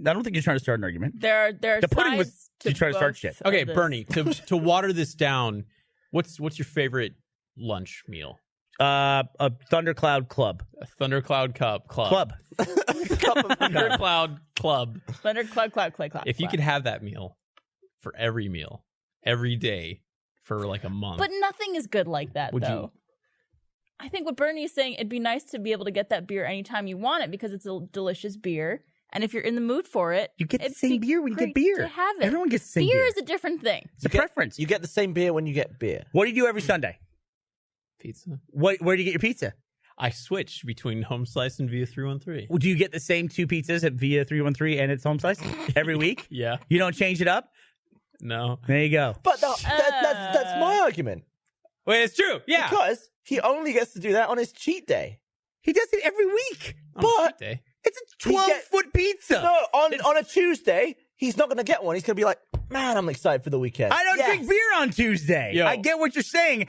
I don't think you're trying to start an argument. There are The pudding was sides to try to start both shit. of Okay, this. Burnie, to water this down, what's your favorite lunch meal? A Thundercloud Club. A Thundercloud Club. Thundercloud Club. Thunder club. If you could have that meal for every meal, every day, for like a month. But nothing is good like that, Would you- though. I think what Burnie is saying, it'd be nice to be able to get that beer anytime you want it because it's a delicious beer. And if you're in the mood for it, You get the it'd same be beer when you get great beer. to have it. Everyone gets the same beer. Beer is a different thing. It's a preference. You get the same beer when you get beer. What do you do every Sunday? Pizza. Where do you get your pizza? I switch between home slice and Via 313. Well, do you get the same 2 pizzas at Via 313 and it's home slice every week? Yeah. You don't change it up? No. There you go. But that's my argument. Wait, it's true. Yeah. Because he only gets to do that on his cheat day. He does it every week. On but- cheat day. It's a 12-foot pizza. No, on a Tuesday, he's not going to get one. He's going to be like, man, I'm excited for the weekend. I don't Yes. drink beer on Tuesday. Yo. I get what you're saying.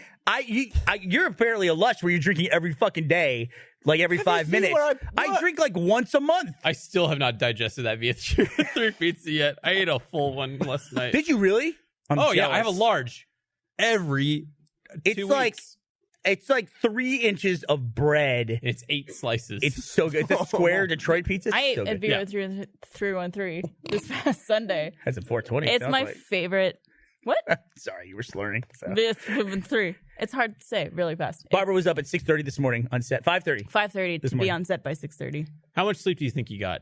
You're apparently a lush where you're drinking every fucking day, like every Have you 5 seen minutes. where I I work? drink like once a month. I still have not digested that Via 3 pizza yet. I ate a full one last night. Did you really? I'm yeah, I have a jealous. large every 2 It's weeks. like It's like 3 inches of bread. It's 8 slices. It's so good. It's a square Detroit pizza. It's I ate so at good. Via 313 this past Sunday. That's a 420. It's sounds my like. favorite. What? Sorry, you were slurring. So. Via 313. It's hard to say really fast. Barbara was up at 6:30 this morning on set. 5:30. 5:30 This to be morning. on set by 6:30. How much sleep do you think you got?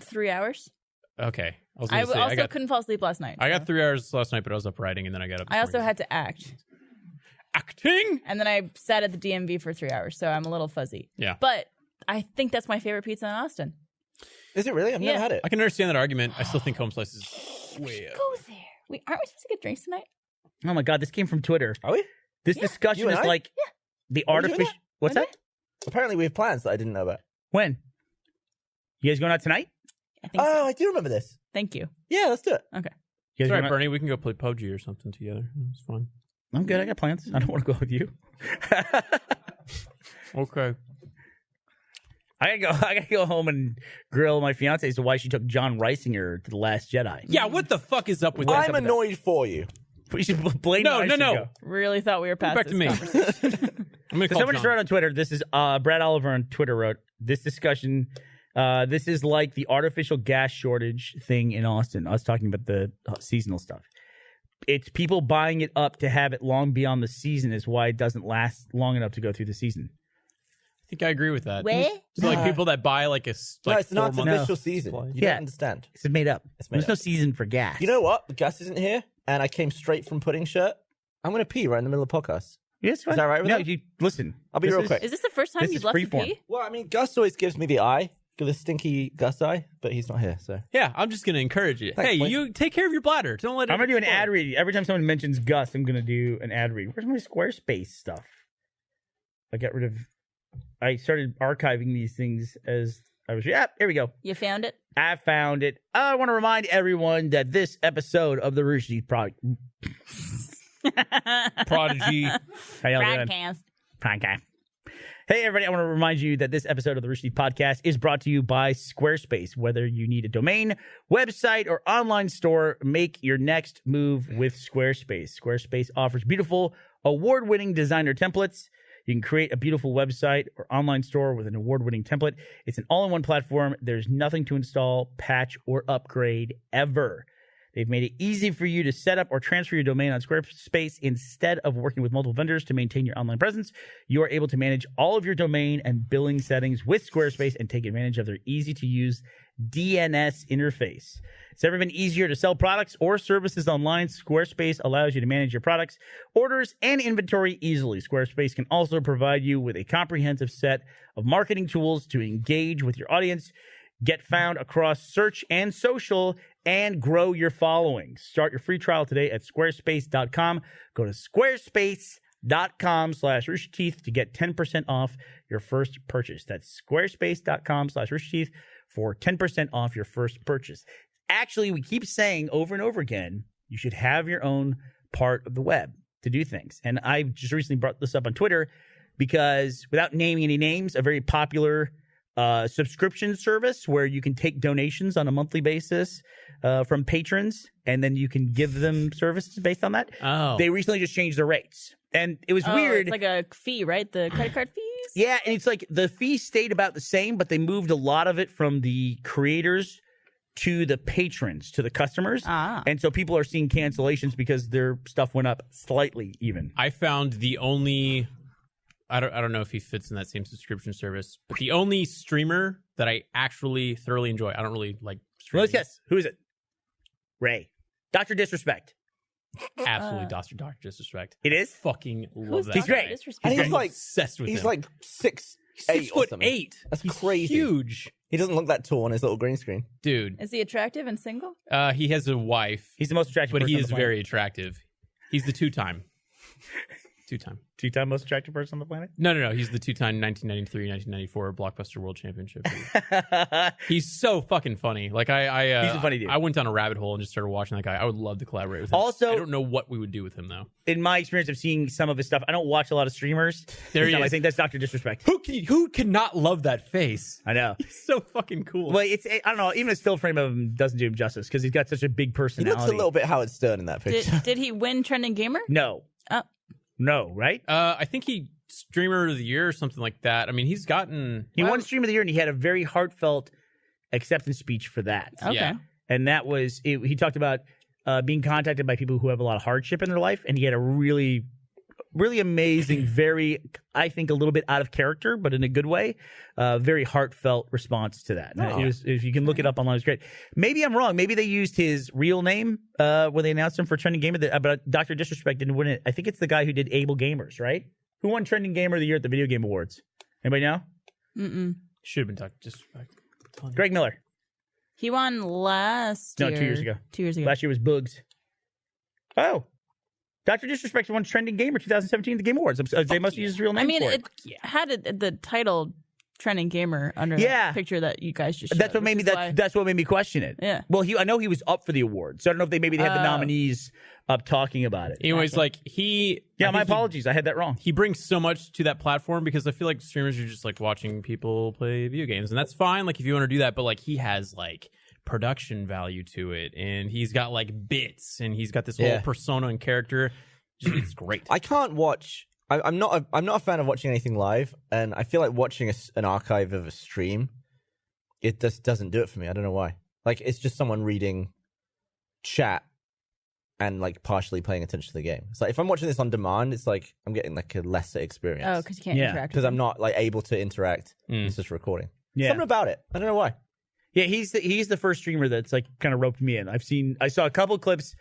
3 hours. Okay. I was I gonna say, also couldn't fall asleep last night. I got 3 hours last night, but I was up writing, and then I got up. This I also morning. had to act. Acting? And then I sat at the DMV for 3 hours, so I'm a little fuzzy. Yeah. But I think that's my favorite pizza in Austin. Is it really? I've never Yeah. had it. I can understand that argument. I still think home slice is way up. Go there. Wait, aren't we supposed to get drinks tonight? Oh my God, this came from Twitter. Are we? This Yeah. discussion You and is I? like the Are we doing artificial. What's Are that? Apparently, we have plans that I didn't know about. When? You guys going out tonight? I think so. Oh, I do remember this. Thank you. Yeah, let's do it. You guys It's all going right, out- Bernie. We can go play PUBG or something together. It's fun. I'm good. I got plans. I don't want to go with you. Okay. I gotta go home and grill my fiance as to why she took John Reisinger to The Last Jedi. Yeah, what the fuck is up with that? I'm annoyed for you. We should blame No. Really thought we were past Back this to me. conversation. I'm gonna So call someone just John. wrote on Twitter. This is Brad Oliver on Twitter wrote this discussion. This is like the artificial gas shortage thing in Austin. I was talking about the seasonal stuff. It's people buying it up to have it long beyond the season is why it doesn't last long enough to go through the season. I think I agree with that. Where? It's like people that buy like a No, it's an 4 months. artificial season. Yeah. You don't understand. It's made up. It's made There's no up. season for gas. You know what? The gas isn't here, and I came straight from Pudding Shirt. I'm going to pee right in the middle of the podcast. Yes, Is that right with no, that? you listen. I'll be this real is- quick. Is this the first time This you've is left to freeform. pee? Well, I mean, Gus always gives me the eye, the stinky Gus eye, but he's not here, so. Yeah, I'm just gonna encourage you. Thanks, Hey, Blake. you take care of your bladder. Don't let it. I'm gonna do an explode. ad read. Every time someone mentions Gus, I'm gonna do an ad read. Where's my Squarespace stuff? I got rid of. I started archiving these things as I was. Yeah, here we go. You found it? I found it. I want to remind everyone that this episode of the Rooster Teeth product. Prodigy. How y'all doing? Broadcast. Podcast. Hey, everybody, I want to remind you that this episode of the Rooster Teeth Podcast is brought to you by Squarespace. Whether you need a domain, website, or online store, make your next move with Squarespace. Squarespace offers beautiful, award-winning designer templates. You can create a beautiful website or online store with an award-winning template. It's an all-in-one platform. There's nothing to install, patch, or upgrade ever. They've made it easy for you to set up or transfer your domain on Squarespace. Instead of working with multiple vendors to maintain your online presence, you are able to manage all of your domain and billing settings with Squarespace and take advantage of their easy-to-use DNS interface. It's never been easier to sell products or services online. Squarespace allows you to manage your products, orders, and inventory easily. Squarespace can also provide you with a comprehensive set of marketing tools to engage with your audience, get found across search and social, and grow your following. Start your free trial today at squarespace.com. Go to squarespace.com/roosterteeth to get 10% off your first purchase. That's squarespace.com/roosterteeth for 10% off your first purchase. Actually, we keep saying over and over again, you should have your own part of the web to do things. And I just recently brought this up on Twitter. because without naming any names, a very popular subscription service where you can take donations on a monthly basis from patrons, and then you can give them services based on that. Oh. They recently just changed the rates, and it was weird. It's like a fee, right? The credit card fees. Yeah, and it's like the fee stayed about the same, but they moved a lot of it from the creators to the patrons, to the customers. And so people are seeing cancellations because their stuff went up slightly even. I found the only... I don't know if he fits in that same subscription service, but the only streamer that I actually thoroughly enjoy, I don't really like streaming. Let's guess. Who is it? Ray. Dr. Disrespect. Absolutely, Dr. Disrespect. It is? Fucking love Who's that He's guy. great. And he's like Obsessed with he's him. like 6'8" or something. 6'8". That's He's crazy. huge. He doesn't look that tall on his little green screen. Dude. Is he attractive and single? He has a wife, He's the most attractive but person he on is the planet. very attractive. He's the two-time. Two-time most attractive person on the planet? No. He's the two-time 1993-1994 Blockbuster World Championship. He's so fucking funny. Like He's a funny dude. I went down a rabbit hole and just started watching that guy. I would love to collaborate with him. Also- I don't know what we would do with him though. In my experience of seeing some of his stuff, I don't watch a lot of streamers. There he I is. think that's Dr. Disrespect. Who cannot love that face? I know. He's so fucking cool. Well, I don't know. Even a still frame of him doesn't do him justice because he's got such a big He personality. looks a little bit Howard Stern in that picture. Did he win Trending Gamer? No. Oh. No, right? I think he streamer of the year or something like that. I mean, he's gotten He won Stream of the Year, and he had a very heartfelt acceptance speech for that. Okay. Yeah. And that was, he talked about being contacted by people who have a lot of hardship in their life, and he had a really, really amazing, very, I think, a little bit out of character, but in a good way, very heartfelt response to that. And it was, if you can look it up online, it's great. Maybe I'm wrong. Maybe they used his real name when they announced him for Trending Gamer, but Dr. Disrespect didn't win it. I think it's the guy who did Able Gamers, right? Who won Trending Gamer of the Year at the Video Game Awards? Anybody know? should have been Dr. Disrespect. Greg Miller. He won last No, year. 2 years ago. 2 years ago. Last year was Boogs. Oh. Dr. Disrespect won Trending Gamer 2017 at the Game Awards. They must use his real name I mean, for it had the title Trending Gamer under Yeah. the picture that you guys just showed. That's what made me. That's what made me question it. Yeah. Well, I know he was up for the award, so I don't know if they had the Oh. nominees up talking about it. Anyways, Gotcha. like Yeah, my apologies. I had that wrong. He brings so much to that platform because I feel like streamers are just like watching people play video games, and that's fine. Like if you want to do that, but like he has like production value to it, and he's got like bits, and he's got this whole persona and character. It's great. I can't watch. I'm not a fan of watching anything live, and I feel like watching an archive of a stream, it just doesn't do it for me. I don't know why. Like it's just someone reading chat and like partially paying attention to the game. It's like if I'm watching this on demand, it's like I'm getting like a lesser experience. Oh, because you can't Yeah. interact. Because I'm not like able to interact. It's just recording. Yeah. Something about it. I don't know why. Yeah, he's the first streamer that's like kind of roped me in. I saw a couple clips.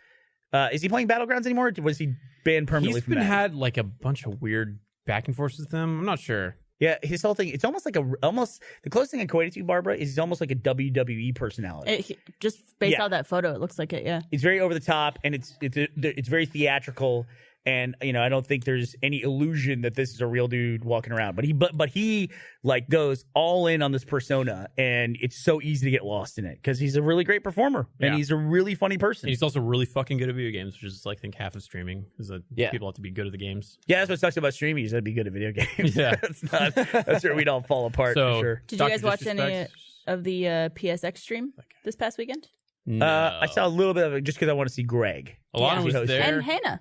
Is he playing Battlegrounds anymore? Or was he banned permanently He's from been that? had like a bunch of weird back and forths with them. I'm not sure. Yeah, his whole thing. It's almost like the closest thing I equate it to, Barbara, is he's almost like a WWE personality. Just based Yeah. on that photo, it looks like it. Yeah. It's very over the top, and it's very theatrical. And I don't think there's any illusion that this is a real dude walking around. But he like goes all in on this persona, and it's so easy to get lost in it because he's a really great performer and Yeah. he's a really funny person. And he's also really fucking good at video games, which is like I think half of streaming is that people have to be good at the games. Yeah, that's what sucks about streaming. Is that'd be good at video games. Yeah. that's where we'd all fall apart So- for sure. Did Dr. you guys watch any Disrespect? of the PSX stream this past weekend? No. I saw a little bit of it just because I want to see Greg. Alana was Yeah. there. And Hannah.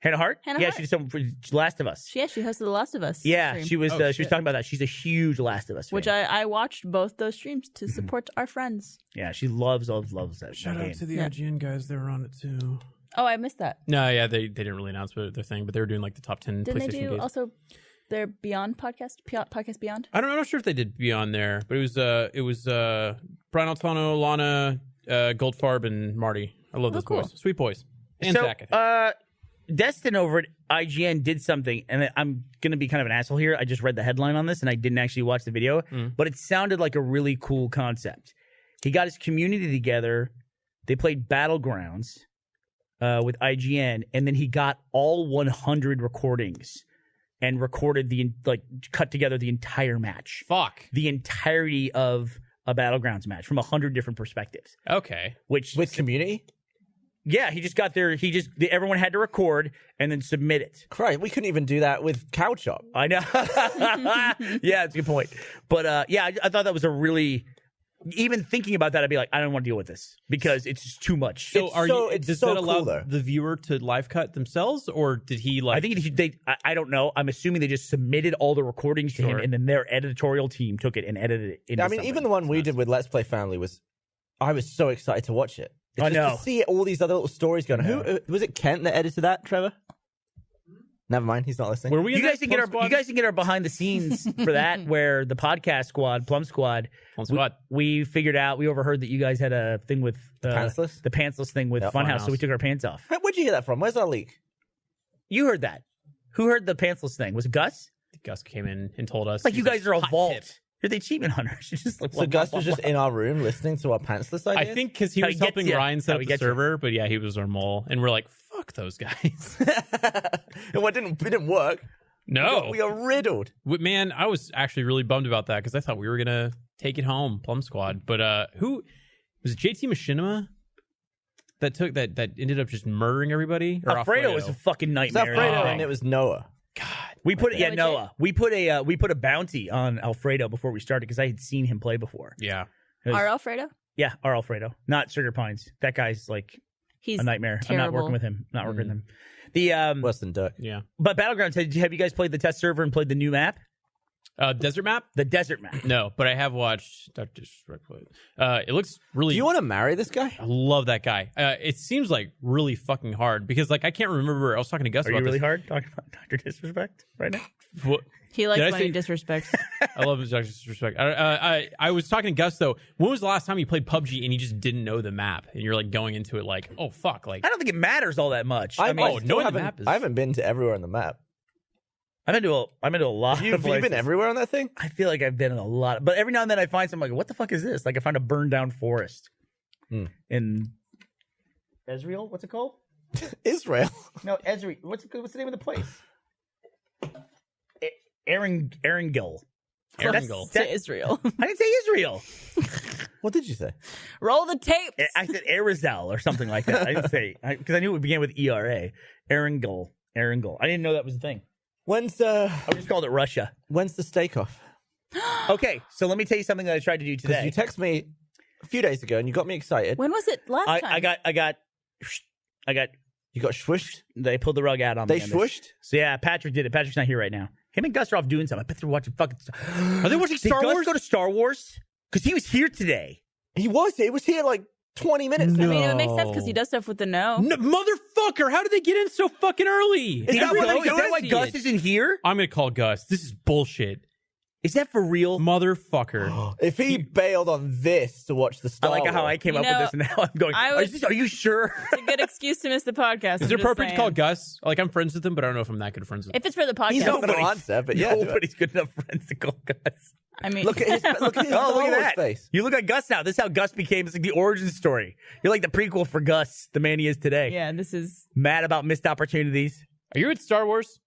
Hannah Hart? Hannah Yeah, Hart. she did something for Last of Us. She hosted The Last of Us. Yeah, stream, she was. Oh, She was shit. talking about that. She's a huge Last of Us fan. which I watched both those streams to support our friends. Yeah, she loves that. Shout out game. to the Yeah. IGN guys. They were on it too. Oh, I missed that. No, yeah, they didn't really announce their thing, but they were doing like the top 10 Didn't they PlayStation do games. also their Beyond podcast? Podcast Beyond? I'm not sure if they did Beyond there, but it was Brian Altano, Lana, Goldfarb, and Marty. I love those cool. boys, sweet boys, and So, Zach. I think. Destin over at IGN did something, and I'm going to be kind of an asshole here. I just read the headline on this, and I didn't actually watch the video, but it sounded like a really cool concept. He got his community together. They played Battlegrounds with IGN, and then he got all 100 recordings and recorded cut together the entire match. Fuck. The entirety of a Battlegrounds match from 100 different perspectives. Okay. Which With community? Yeah, he just got there. Everyone had to record and then submit it. Christ, we couldn't even do that with Cow Chop. I know. Yeah, it's a good point. But I thought that was a really. Even thinking about that, I'd be like, I don't want to deal with this because it's just too much. So does that allow cool, the viewer to live cut themselves, or did he like? I think I don't know. I'm assuming they just submitted all the recordings to him, and then their editorial team took it and edited it. Into something. Even the one we did with Let's Play Family I was so excited to watch it. I know. To see all these other little stories going. Who was it? Kent that edited that? Trevor? Never mind. He's not listening. Were we? You guys can get our behind the scenes for that, where the podcast squad, Plum Squad, we figured out. We overheard that you guys had a thing with Pantsless? the pantsless thing with Funhouse, so we took our pants off. Where'd you hear that from? Where's our leak? You heard that? Who heard the pantsless thing? Was it Gus? Gus came in and told us. Like you guys are a vault. tip. You're the achievement hunters. You're just like, So Gus was just in our room listeting to our pantsless ideas? I think because he was helping Ryan set up the server, but yeah, he was our mole, and we're like, fuck those guys. And it didn't work. No, we are riddled. Man, I was actually really bummed about that because I thought we were gonna take it home, Plum Squad. But who was it? JT Machinima that ended up just murdering everybody. Or Alfredo was a fucking nightmare. Alfredo and it was Noah. God, we put Noah. We put a bounty on Alfredo before we started because I had seen him play before. Yeah, Our Alfredo? Yeah, our Alfredo, not Sugar Pines. That guy's like He's a nightmare. terrible. I'm not working with him. Not working with him. The Worse than Dirk. yeah. But Battlegrounds, have you guys played the test server and played the new map? Desert map? The desert map. No, but I have watched Dr. Disrespect play it. It looks really. Do you want to marry this guy? I love that guy. It seems like really fucking hard because like I can't remember. I was talking to Gus Are about you really this. hard talking about Dr. Disrespect right now? What? He likes Did I when he say- disrespects. I love his Dr. Disrespect. I was talking to Gus though. When was the last time you played PUBG and you just didn't know the map and you're like going into it like, oh fuck, like I don't think it matters all that much. I knowing the map is. I haven't been to everywhere on the map. I've been to a lot Have you of places. been everywhere on that thing? I feel like I've been in a lot, but every now and then I find something like, what the fuck is this? Like I find a burned down forest in Israel. What's it called? Israel. No, Ezri. What's the name of the place? Erangel. Erangel. To Israel. I didn't say Israel. What did you say? Roll the tape. I said Arizal or something like that. I didn't say because I knew it began with ERA. Erangel. I didn't know that was a thing. When's I just called it Russia. When's the steak off? Okay, so let me tell you something that I tried to do Because today. you texted me a few days ago and you got me excited. When was it last time? I got. You got shwished? They pulled the rug out on They me. on this. shwished? So yeah, Patrick did it. Patrick's not here right now. Him and Gus are off doing something. I bet they're watching fucking. Are they watching Star Did Gus Wars? go to Star Wars? Because he was here today. He was here like 20 minutes ago. I mean, it makes sense because he does stuff with the no. No, motherfucker! How did they get in so fucking early? Is that Everybody why goes Gus see it. isn't here? I'm gonna call Gus. This is bullshit, Is that for real? motherfucker. If he bailed on this to watch the I Star like how Wars. I came You up with know, this, and now I'm going. I was- Are you sure? It's a good excuse to miss the podcast. Is it appropriate to call Gus? Like I'm friends with him, but I don't know if I'm that good friends with him. If it's for the podcast. He's not going to answer, but yeah. do it. Nobody's good enough friends to call Gus. I mean, Look at his Oh, look Star at Wars that! face. You look like Gus now. This is how Gus became. It's like the origin story. You're like the prequel for Gus, the man he is today. yeah, this is. Mad about missed opportunities. Are you at Star Wars?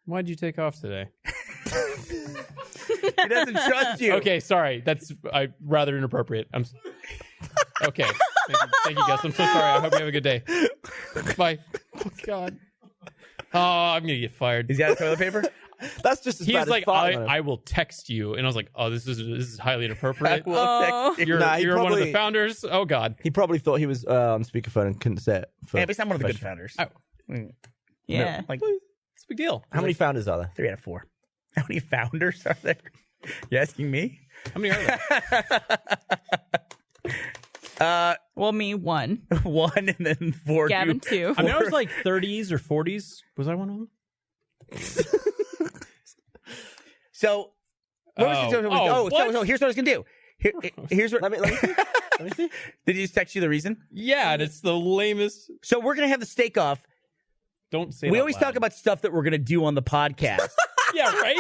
Why'd you take off today? He doesn't trust you. Okay, sorry. That's rather inappropriate. Okay. Thank you, Gus. I'm so sorry. I hope you have a good day. Bye. Oh, God. Oh, I'm going to get fired. He's got toilet paper. That's just as He's bad like, as farting on him. I will text you. And I was like, oh, this is highly inappropriate. Oh. You're, Nah, he you're one of the probably- founders. Oh, God. He probably thought he was on speakerphone and couldn't say it. Yeah, but he's not one of the good founders. Oh. Yeah. Like It's a big deal. How many founders are there? 3 out of 4. How many founders are there? You asking me? How many are there? Well, me, one. 1 and then 4. Gavin, two. I mean, I was like 30s or 40s. Was I one of them? So, what was it? what? So here's what I was gonna do. Here's what. Let me see. Let me see. Did he just text you the reason? Yeah, and it's the lamest. So we're gonna have the steak off. Don't say We that always loud. talk about stuff that we're gonna do on the podcast. Yeah, right?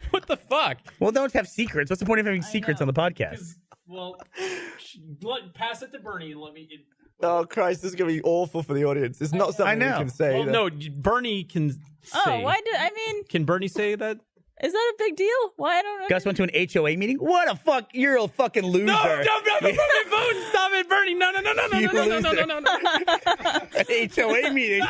What the fuck? Well, don't have secrets. What's the point of having secrets on the podcast? Well, pass it to Burnie and let me. Oh, Christ. This is going to be awful for the audience. It's not something we know. can say. Well, either. no, Burnie can say. Oh, why did I mean? Can Burnie say that? Is that a big deal? Why I don't know? Gus went to an HOA meeting. What a fuck! You're a fucking loser. No, stop it, Bernie. No. You loser. An HOA meeting.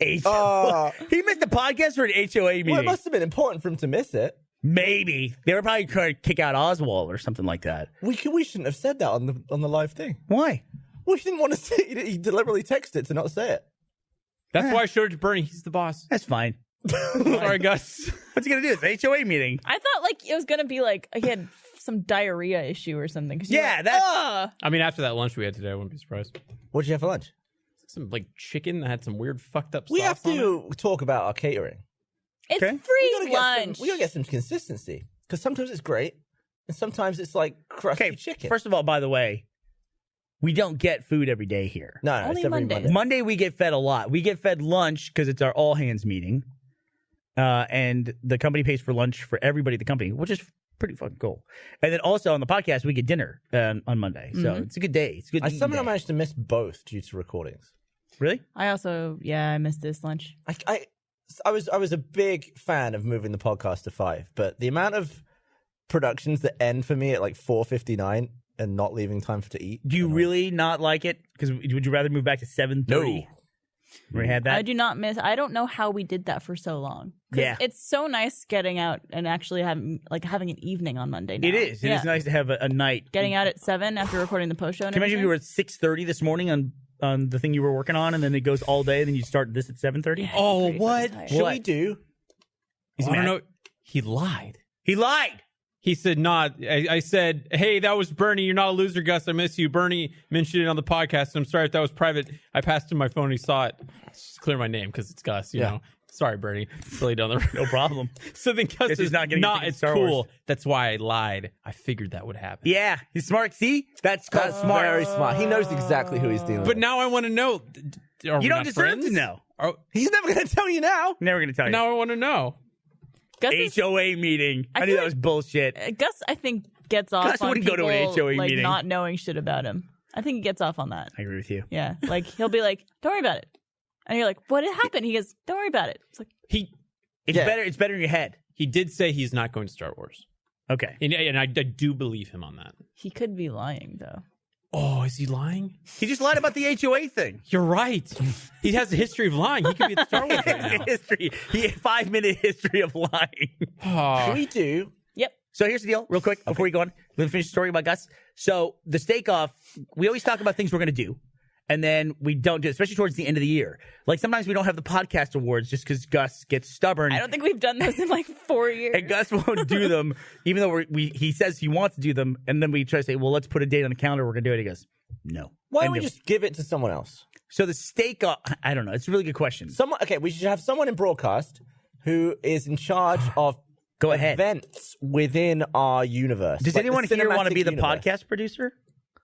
HOA. He missed the podcast for an HOA meeting. Well, it must have been important for him to miss it. Maybe they were probably trying to kick out Oswald or something like that. We shouldn't have said that on the live thing. Why? We didn't want to say it. He deliberately texted it to not say it. That's why I showed it to Bernie. He's the boss. That's fine. Sorry, Gus. What's he gonna do? It's an HOA meeting. I thought like it was gonna be like he had some diarrhea issue or something. Yeah, like, that's. I mean, after that lunch we had today, I wouldn't be surprised. What did you have for lunch? Some like chicken that had some weird fucked up. We have sauce on to talk about our catering. It's Okay. free lunch. We gotta get some consistency because sometimes it's great and sometimes it's like crusty Okay, chicken. first of all, by the way, we don't get food every day here. no, Only it's every Mondays. Monday. Monday we get fed a lot. We get fed lunch because it's our all hands meeting, and the company pays for lunch for everybody at the company, which is pretty fucking cool. And then also on the podcast we get dinner on Monday, so it's a good day. It's a good. I eating somehow day. managed to miss both due to recordings. Really? I also I missed this lunch. I was a big fan of moving the podcast to 5, but the amount of productions that end for me at like 4:59 and not leaving time to eat. Do you really not like it? Because would you rather move back to 7:30? We had that. I do not miss. I don't know how we did that for so long. 'Cause Yeah. it's so nice getting out and actually having an evening on Monday. Now. It is. It is nice to have a night. Getting out at 7 after recording the post show. Can you imagine if you were at 6:30 this morning on the thing you were working on, and then it goes all day, and then you start this at 7:30? Oh, what? Should we do? He's I don't mad. know. He lied. He lied. He said not. I said, hey, that was Bernie. You're not a loser, Gus. I miss you. Bernie mentioned it on the podcast. I'm sorry if that was private. I passed him my phone. He saw it. Just clear my name because it's Gus, you know. Sorry, Bernie. Really down the road. No problem. So then Gus Guess he's is not getting anything it's Star cool. Wars. That's why I lied. I figured that would happen. Yeah, he's smart. See, that's called That's smart. very smart. He knows exactly who he's dealing with. But now I want to know. Are we You don't not deserve friends? to know. Oh, he's never going to tell you now. Never gonna tell you. now I want to know. Gus, is, HOA meeting. I I knew feel that was bullshit. Gus, I think gets off Gus on wouldn't go people to an HOA like meeting. not knowing shit about him. I think he gets off on that. I agree with you. Yeah, like he'll be like, "Don't worry about it," and you're like, "What happened?" He goes, "Don't worry about it." It's like, It's Yeah. better. It's better in your head. He did say he's not going to Star Wars. Okay. And I do believe him on that. he could be lying though. Oh, is he lying? He just lied about the HOA thing. You're right. He has a history of lying. He could be at Star Wars right now. History. He had 5-minute history of lying. Oh, Should we do? Yep. So here's the deal, real quick, before we go on. Let me finish the story about Gus. So the steak off, we always talk about things we're going to do, and then we don't do it, especially towards the end of the year. Like sometimes we don't have the podcast awards just because Gus gets stubborn. I don't think we've done those in like 4 years. And Gus won't do them, even though he says he wants to do them. And then we try to say, well, let's put a date on the calendar. We're going to do it. He goes, no. Why And don't we then- just give it to someone else? So the steak off, I don't know. It's a really good question. We should have someone in broadcast who is in charge of Go ahead. events within our universe. Does like the anyone here want to cinematic be the universe. podcast producer?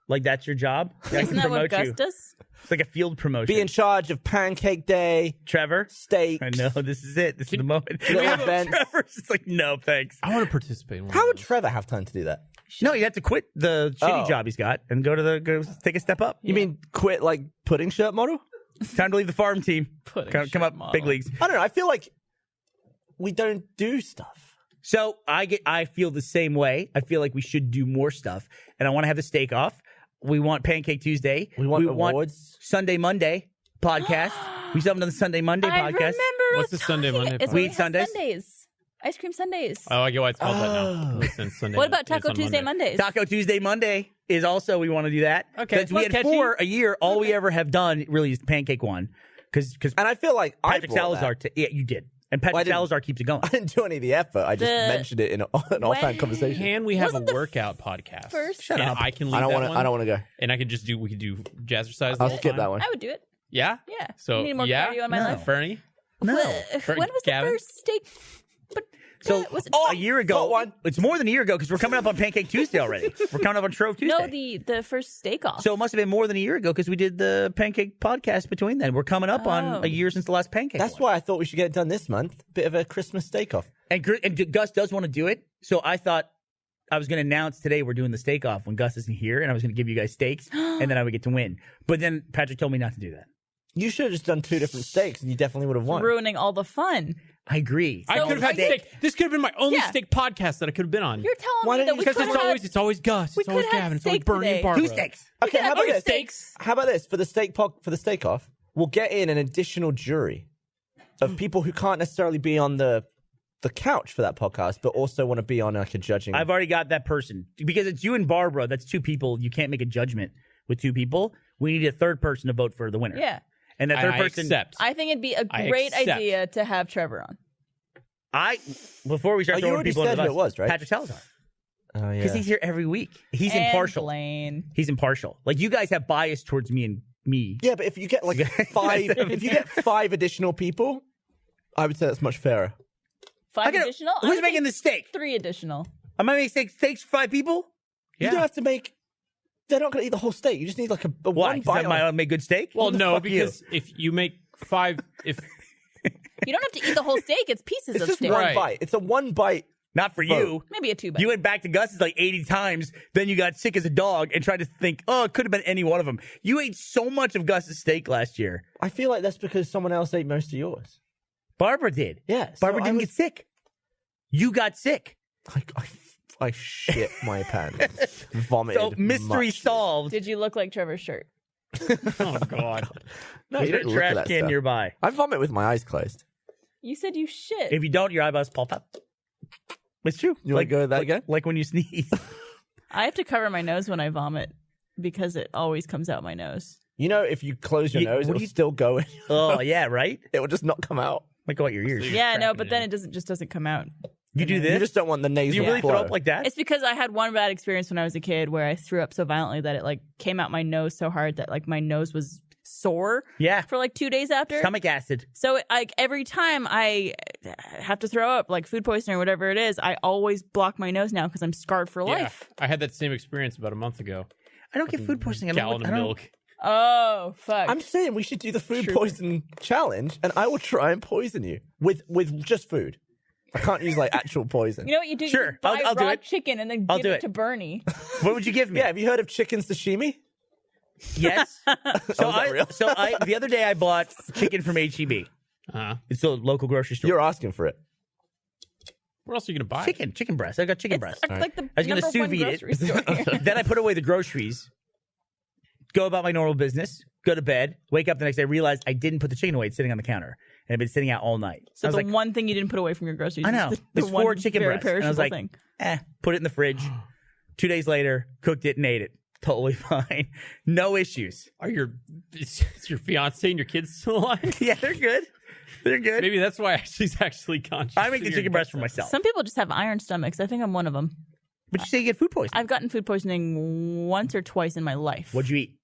Like that's your job? I Isn't can that what promote Gus you. does? It's like a field promotion. Be in charge of Pancake Day, Trevor? steak. I know, this is it. This is the moment. we have events? Trevor's just like, no, thanks. I want to participate in one How of would those. Trevor have time to do that? No, you have to quit the shitty Oh. job he's got and go take a step up. You mean quit like pudding shirt model? Time to leave the farm team. Pudding Come shirt up model. big leagues. I don't know. I feel like we don't do stuff. So I feel the same way. I feel like we should do more stuff, and I want to have the steak off. We want Pancake Tuesday. We want awards. Sunday Monday podcast. We still haven't done the Sunday Monday I podcast. remember. What's the Sunday, Monday It's podcast? when we Weed have Sundays? Sundays. Ice cream Sundays. Oh, I get why it's called that Oh. now. Listen, Sunday, What about it's Taco on Tuesday Monday. Mondays? Taco Tuesday Monday is also we want to do that. Okay, Since we that's had catchy. 4 a year, all we ever have done really is the pancake one because And I feel like Patrick I brought Salazar. that. Yeah, you did, and Patrick Well, I didn't- Salazar keeps it going. I didn't do any of the effort. I just The- mentioned it in an offhand conversation. Can we have Wasn't a the workout podcast? first- Shut And up. I can lead I don't that want to. one. I don't want to go. And I could just do. We could do jazzercise. the I'll whole skip time. that one. I would do it. Yeah. Yeah. So I need more yeah. cardio in my No. life. Bernie. No. When was the Gavin? first steak? But So was it a year ago, got one. it's more than a year ago because we're coming up on Pancake Tuesday already. We're coming up on Trove Tuesday. no the first steak off. So it must have been more than a year ago because we did the Pancake podcast between then. We're coming up on Oh. a year since the last Pancake. That's one. why I thought we should get it done this month. Bit of a Christmas steak off. And Gus does want to do it. So I thought I was going to announce today we're doing the steak off when Gus isn't here, and I was going to give you guys steaks, and then I would get to win. But then Patrick told me not to do that. You should have just done 2 different steaks, and you definitely would have won. Ruining all the fun. I agree. I could have had steak. This could have been my only Yeah. steak podcast that I could have been on. You're telling Why me don't that you- we Because could have it's always Gus, we it's always could have Gavin, it's always steak Burnie today. and Barbara. 2 steaks. Okay, could how have about 2 this? steaks. How about this for the steak off? We'll get in an additional jury of people who can't necessarily be on the couch for that podcast, but also want to be on like a judging. I've already got that person. Because it's you and Barbara, that's 2 people. You can't make a judgment with 2 people. We need a third person to vote for the winner. Yeah. And that third I person. accept. I think it'd be a I great accept. idea to have Trevor on. Before we start you throwing already people said under the who bus, it was, right? Patrick Salazar. Oh, yeah. Because he's here every week. He's And impartial. Blaine. He's impartial. Like, you guys have bias towards me and me. Yeah, but if you get like 5, if you get 5 additional people, I would say that's much fairer. 5 additional? I Who's would making think the steak? 3 additional. Am I making steaks for 5 people? You don't have to make. They're not going to eat the whole steak. You just need like a Why? one Because I bite. might make good steak? Well, Who the no, fuck you? because if you make 5, if You don't have to eat the whole steak. It's pieces It's of just steak. one Right. bite. It's a one bite. Not for you. Maybe a 2 bite. You went back to Gus's like 80 times, then you got sick as a dog and tried to think, oh, it could have been any one of them. You ate so much of Gus's steak last year. I feel like that's because someone else ate most of yours. Barbara did. Yeah, so Barbara didn't get sick. You got sick. I shit my pants. Vomited. So mystery much. solved. Did you look like Trevor's shirt? oh god, No, Is you there don't a look at trash that can stuff. nearby? I vomit with my eyes closed. You said you shit. If you don't, your eyeballs pop up. It's true. You want to go with that again? Like when you sneeze. I have to cover my nose when I vomit because it always comes out my nose. You know, if you close your nose, what do it'll you- still go in. Oh, yeah, right? It will just not come out. Like go out your ears. Yeah, no, cracking but it then in. it just doesn't come out. You do You this? just don't want the nasal Do you really flow. throw up like that? It's because I had one bad experience when I was a kid where I threw up so violently that it like came out my nose so hard that like my nose was sore Yeah. for like 2 days after. Stomach acid. So like every time I have to throw up, like food poisoning or whatever it is, I always block my nose now because I'm scarred for yeah. life. I had that same experience about a month ago. I don't get food poisoning. I Gallon don't, of I don't, milk. Oh fuck! I'm saying we should do the food True. poison challenge, and I will try and poison you with just food. I can't use like actual poison. You know what you do? Sure, you buy I'll do raw it. chicken and then I'll give do it it. to Burnie. What would you give me? Yeah, have you heard of chicken sashimi? Yes. So is that real? the other day I bought chicken from HEB. It's a local grocery store. You're asking for it. What else are you gonna buy? Chicken breast. I got chicken breast. It's like the I was gonna number sous one vide it. grocery store here. Then I put away the groceries, go about my normal business, go to bed, wake up the next day, realize I didn't put the chicken away. It's sitting on the counter, and I've been sitting out all night. So I the was like, one thing you didn't put away from your groceries. I know. Is the It's one 4 chicken very breasts. And I was perishable like, thing. put it in the fridge. 2 days later, cooked it and ate it. Totally fine. No issues. Is your fiance and your kids still alive? Yeah, they're good. They're good. Maybe that's why she's actually conscious. I make the chicken breast for myself. Some people just have iron stomachs. I think I'm one of them. But you say you get food poisoning. I've gotten food poisoning once or twice in my life. What'd you eat?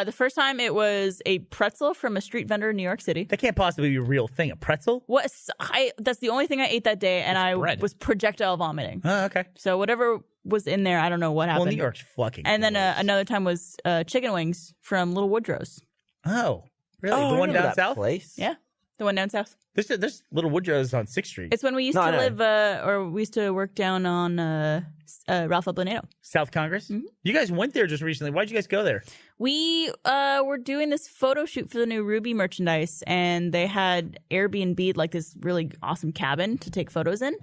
The first time it was a pretzel from a street vendor in New York City. That can't possibly be a real thing. A pretzel? That's the only thing I ate that day, and I bread. was projectile vomiting. Oh, okay. So whatever was in there, I don't know what happened. Well, New York's fucking. And then gross. another time was chicken wings from Little Woodrow's. Oh, really? Oh, the I one remember down that south? place. Yeah, the one down south. There's Little Woodrow's on 6th Street. It's when we used No, I to know. live, or we used to work down on Ralph Albonado. South Congress? Mm-hmm. You guys went there just recently. Why'd you guys go there? We were doing this photo shoot for the new Ruby merchandise, and they had Airbnb'd like this really awesome cabin to take photos in,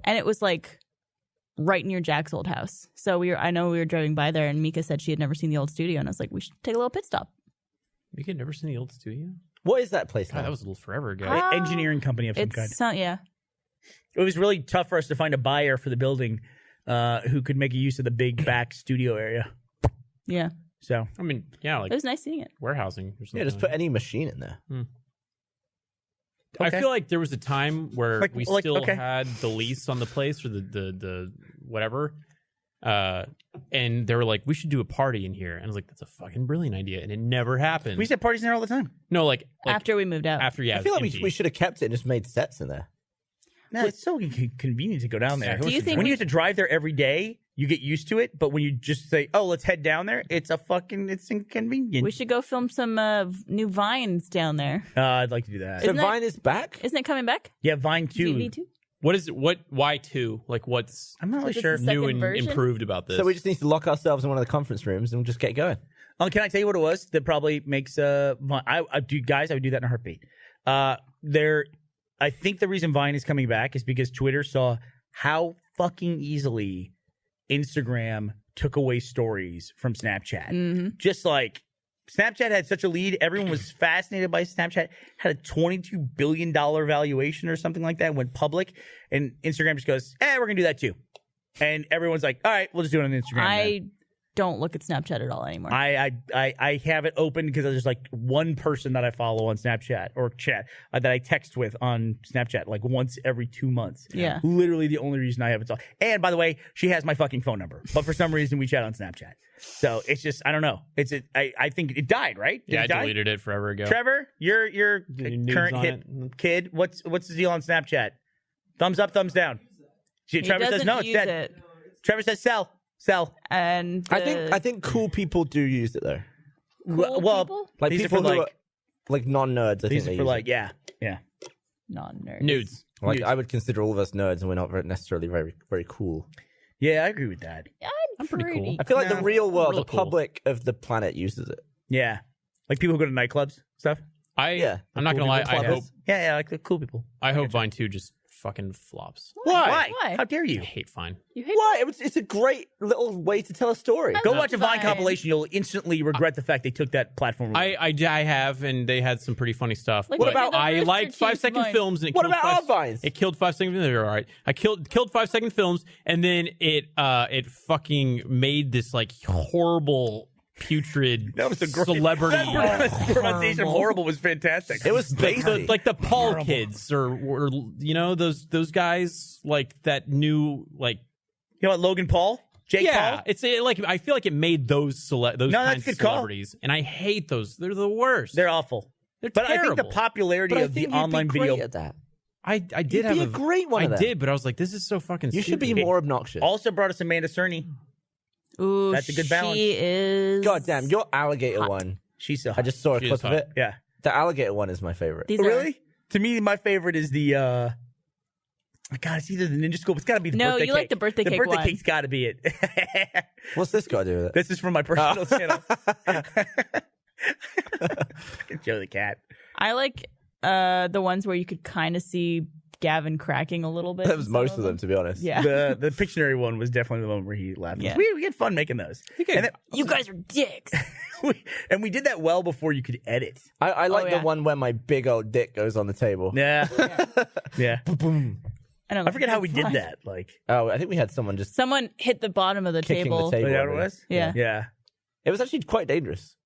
and it was like right near Jack's old house. So I know we were driving by there, and Mika said she had never seen the old studio, and I was like, we should take a little pit stop. You had never seen the old studio? What is that place? God, now? that was a little forever ago. Engineering company of some kind. Yeah. It was really tough for us to find a buyer for the building who could make use of the big back studio area. Yeah. So I mean, yeah, like It was nice seeing it. warehousing or something. Yeah, just put any machine in there. I Okay. feel like there was a time where we still okay. had the lease on the place or the whatever. And they were like, we should do a party in here. And I was like, that's a fucking brilliant idea. And it never happened. we used to have parties in there all the time. No, like After we moved out. after, yeah. I feel like empty. we should have kept it and just made sets in there. No, it's so convenient to go down there. Do you think when we- you have to drive there every day, you get used to it. But when you just say, "Oh, let's head down there," it's inconvenient. We should go film some new Vines down there. I'd like to do that. So Isn't that- Vine is back. Isn't it coming back? Yeah, Vine 2. V2? What is it? Why two? Like, what's I'm not really Is it sure. the new second and version? improved about this? So we just need to lock ourselves in one of the conference rooms and we'll just get going. Can I tell you what it was that probably makes Vine? I do, guys. I would do that in a heartbeat. I think the reason Vine is coming back is because Twitter saw how fucking easily Instagram took away stories from Snapchat. Mm-hmm. Just like Snapchat had such a lead, everyone was fascinated by Snapchat. Had a $22 billion valuation or something like that. Went public, and Instagram just goes, "We're gonna do that too." And everyone's like, "All right, we'll just do it on Instagram." I don't look at Snapchat at all anymore. I have it open because there's like one person that I follow on Snapchat or chat that I text with on Snapchat like once every 2 months. Yeah. Literally the only reason I have it. And by the way, she has my fucking phone number, but for some reason we chat on Snapchat. So it's just, I don't know. I think it died, right? Did Yeah, I it die? deleted it forever ago. Trevor, your Any current news on hit it? kid, what's the deal on Snapchat? Thumbs up, thumbs down. Trevor says doesn't no, it's use dead. it. Trevor says sell. And I think cool people do use it though. cool well, people? Like these are people for who like are like non-nerds. I think these they are for use like it. yeah. Non-nerds. Nudes. Like I would consider all of us nerds, and we're not necessarily very very cool. Yeah, I agree with that. I'm pretty cool. I feel like the real world, real the cool. public of the planet uses it. Yeah, like people who go to nightclubs stuff. I'm not cool gonna lie. people I club hope is. Yeah, like the cool people. Vine 2 just fucking flops. Why? Why? How dare I you? hate Vine. You hate Why? It's a great little way to tell a story. I Go love watch a Vine Vine. compilation. You'll instantly regret the fact they took that platform. away. I have, and they had some pretty funny stuff. Like, but what about- I the liked Rooster 5 Teeth second Vine? films, and it What killed about our Vines? It killed 5 seconds. They're all right. I killed 5 second films, and then it fucking made this like horrible, putrid that was a great celebrity. That pronunciation of horrible was fantastic. It was basic. Like the Paul kids, or you know those guys like that new like you know what, Logan Paul, Jake Paul. it's like I feel like it made those No, that's kinds a of good call. celebrities, and I hate those. They're the worst. They're awful. They're But I think the terrible. popularity But I of think the you'd online be video great at that. I did You'd have be a great one I of them. did, but I was like, this is so fucking. You should be stupid. more obnoxious. also brought us Amanda Cerny. Ooh, That's a good balance. She is. God damn, your alligator one. She's so I just saw a She clip is of hot. it. yeah. The alligator one is my favorite. These are- Really? To me, my favorite is the. God, it's either the Ninja Scoop. It's got to be the No, birthday you cake. like the birthday The cake birthday one. cake's got to be it. What's this got to do with it? This is from my personal channel. Joe the cat. I like the ones where you could kind of see Gavin cracking a little bit. That in was some most of them, to be honest. Yeah. The Pictionary one was definitely the one where he laughed. Yeah. We had fun making those. And, then, You guys are dicks. we did that well before you could edit. I like yeah. the one where my big old dick goes on the table. Yeah. Yeah. I don't I forget how we It's did fine. that. Like, Oh, I think we had someone just Someone hit the bottom of the kicking table. the table. is that what it over. was? Yeah. Yeah. It was actually quite dangerous.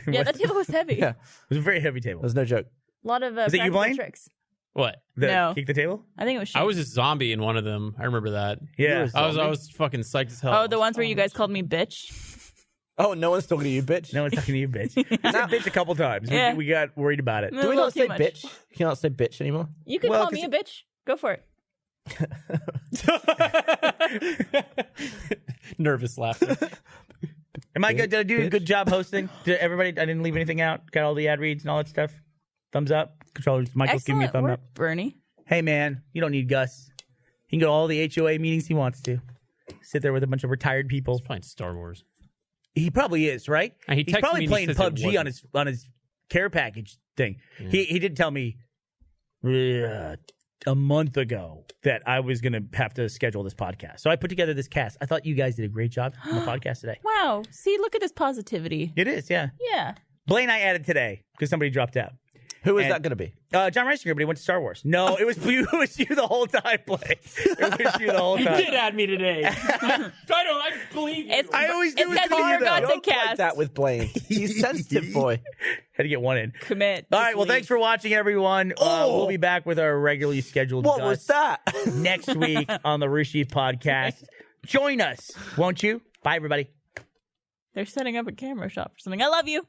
Yeah, that table was heavy. Yeah. It was a very heavy table. There's no joke. A lot of Was it you, practical Blaine? tricks. What? No. Kick the table? I think it was. I Shane. was a zombie in one of them. I remember that. Yeah. You were I was fucking psyched as hell. Oh, the ones where you guys called me bitch. Oh, no one's talking to you, bitch. No one's talking to you, bitch. You said bitch a couple times. Yeah. We got worried about it. No. Do we A little not say too much. bitch? You cannot say bitch anymore. You could Well, call me 'cause a bitch. Go for it. Nervous laughter. Am I good? Did I do a good job hosting? Did everybody? I didn't leave anything out. Got all the ad reads and all that stuff. Thumbs up. Controllers. Michael's giving me a Excellent thumb work, up. Bernie. Hey man, you don't need Gus. He can go to all the HOA meetings he wants to. Sit there with a bunch of retired people. He's playing Star Wars. He probably is, right? And he He's texted probably me and playing he says it PUBG on wasn't. his care package thing. He did tell me a month ago that I was going to have to schedule this podcast. So I put together this cast. I thought you guys did a great job on the podcast today. Wow. See, look at this positivity. It is, yeah. Yeah. Blaine I added today because somebody dropped out. Who is And- that going to be? John Reisinger, but he went to Star Wars. No, it was you. It was you the whole time, Blaine. It was you the whole You time. did add me today. I believe you. It's, I always do it's it because to you you, though. forgot to Don't like cast. that with Blaine. He's a sensitive boy. Had to get one in. Commit. All right. Well, thanks for watching, everyone. We'll be back with our regularly scheduled What Gus was that? next week on the Rooster podcast. Join us, won't you? Bye, everybody. They're setting up a camera shop or something. I love you.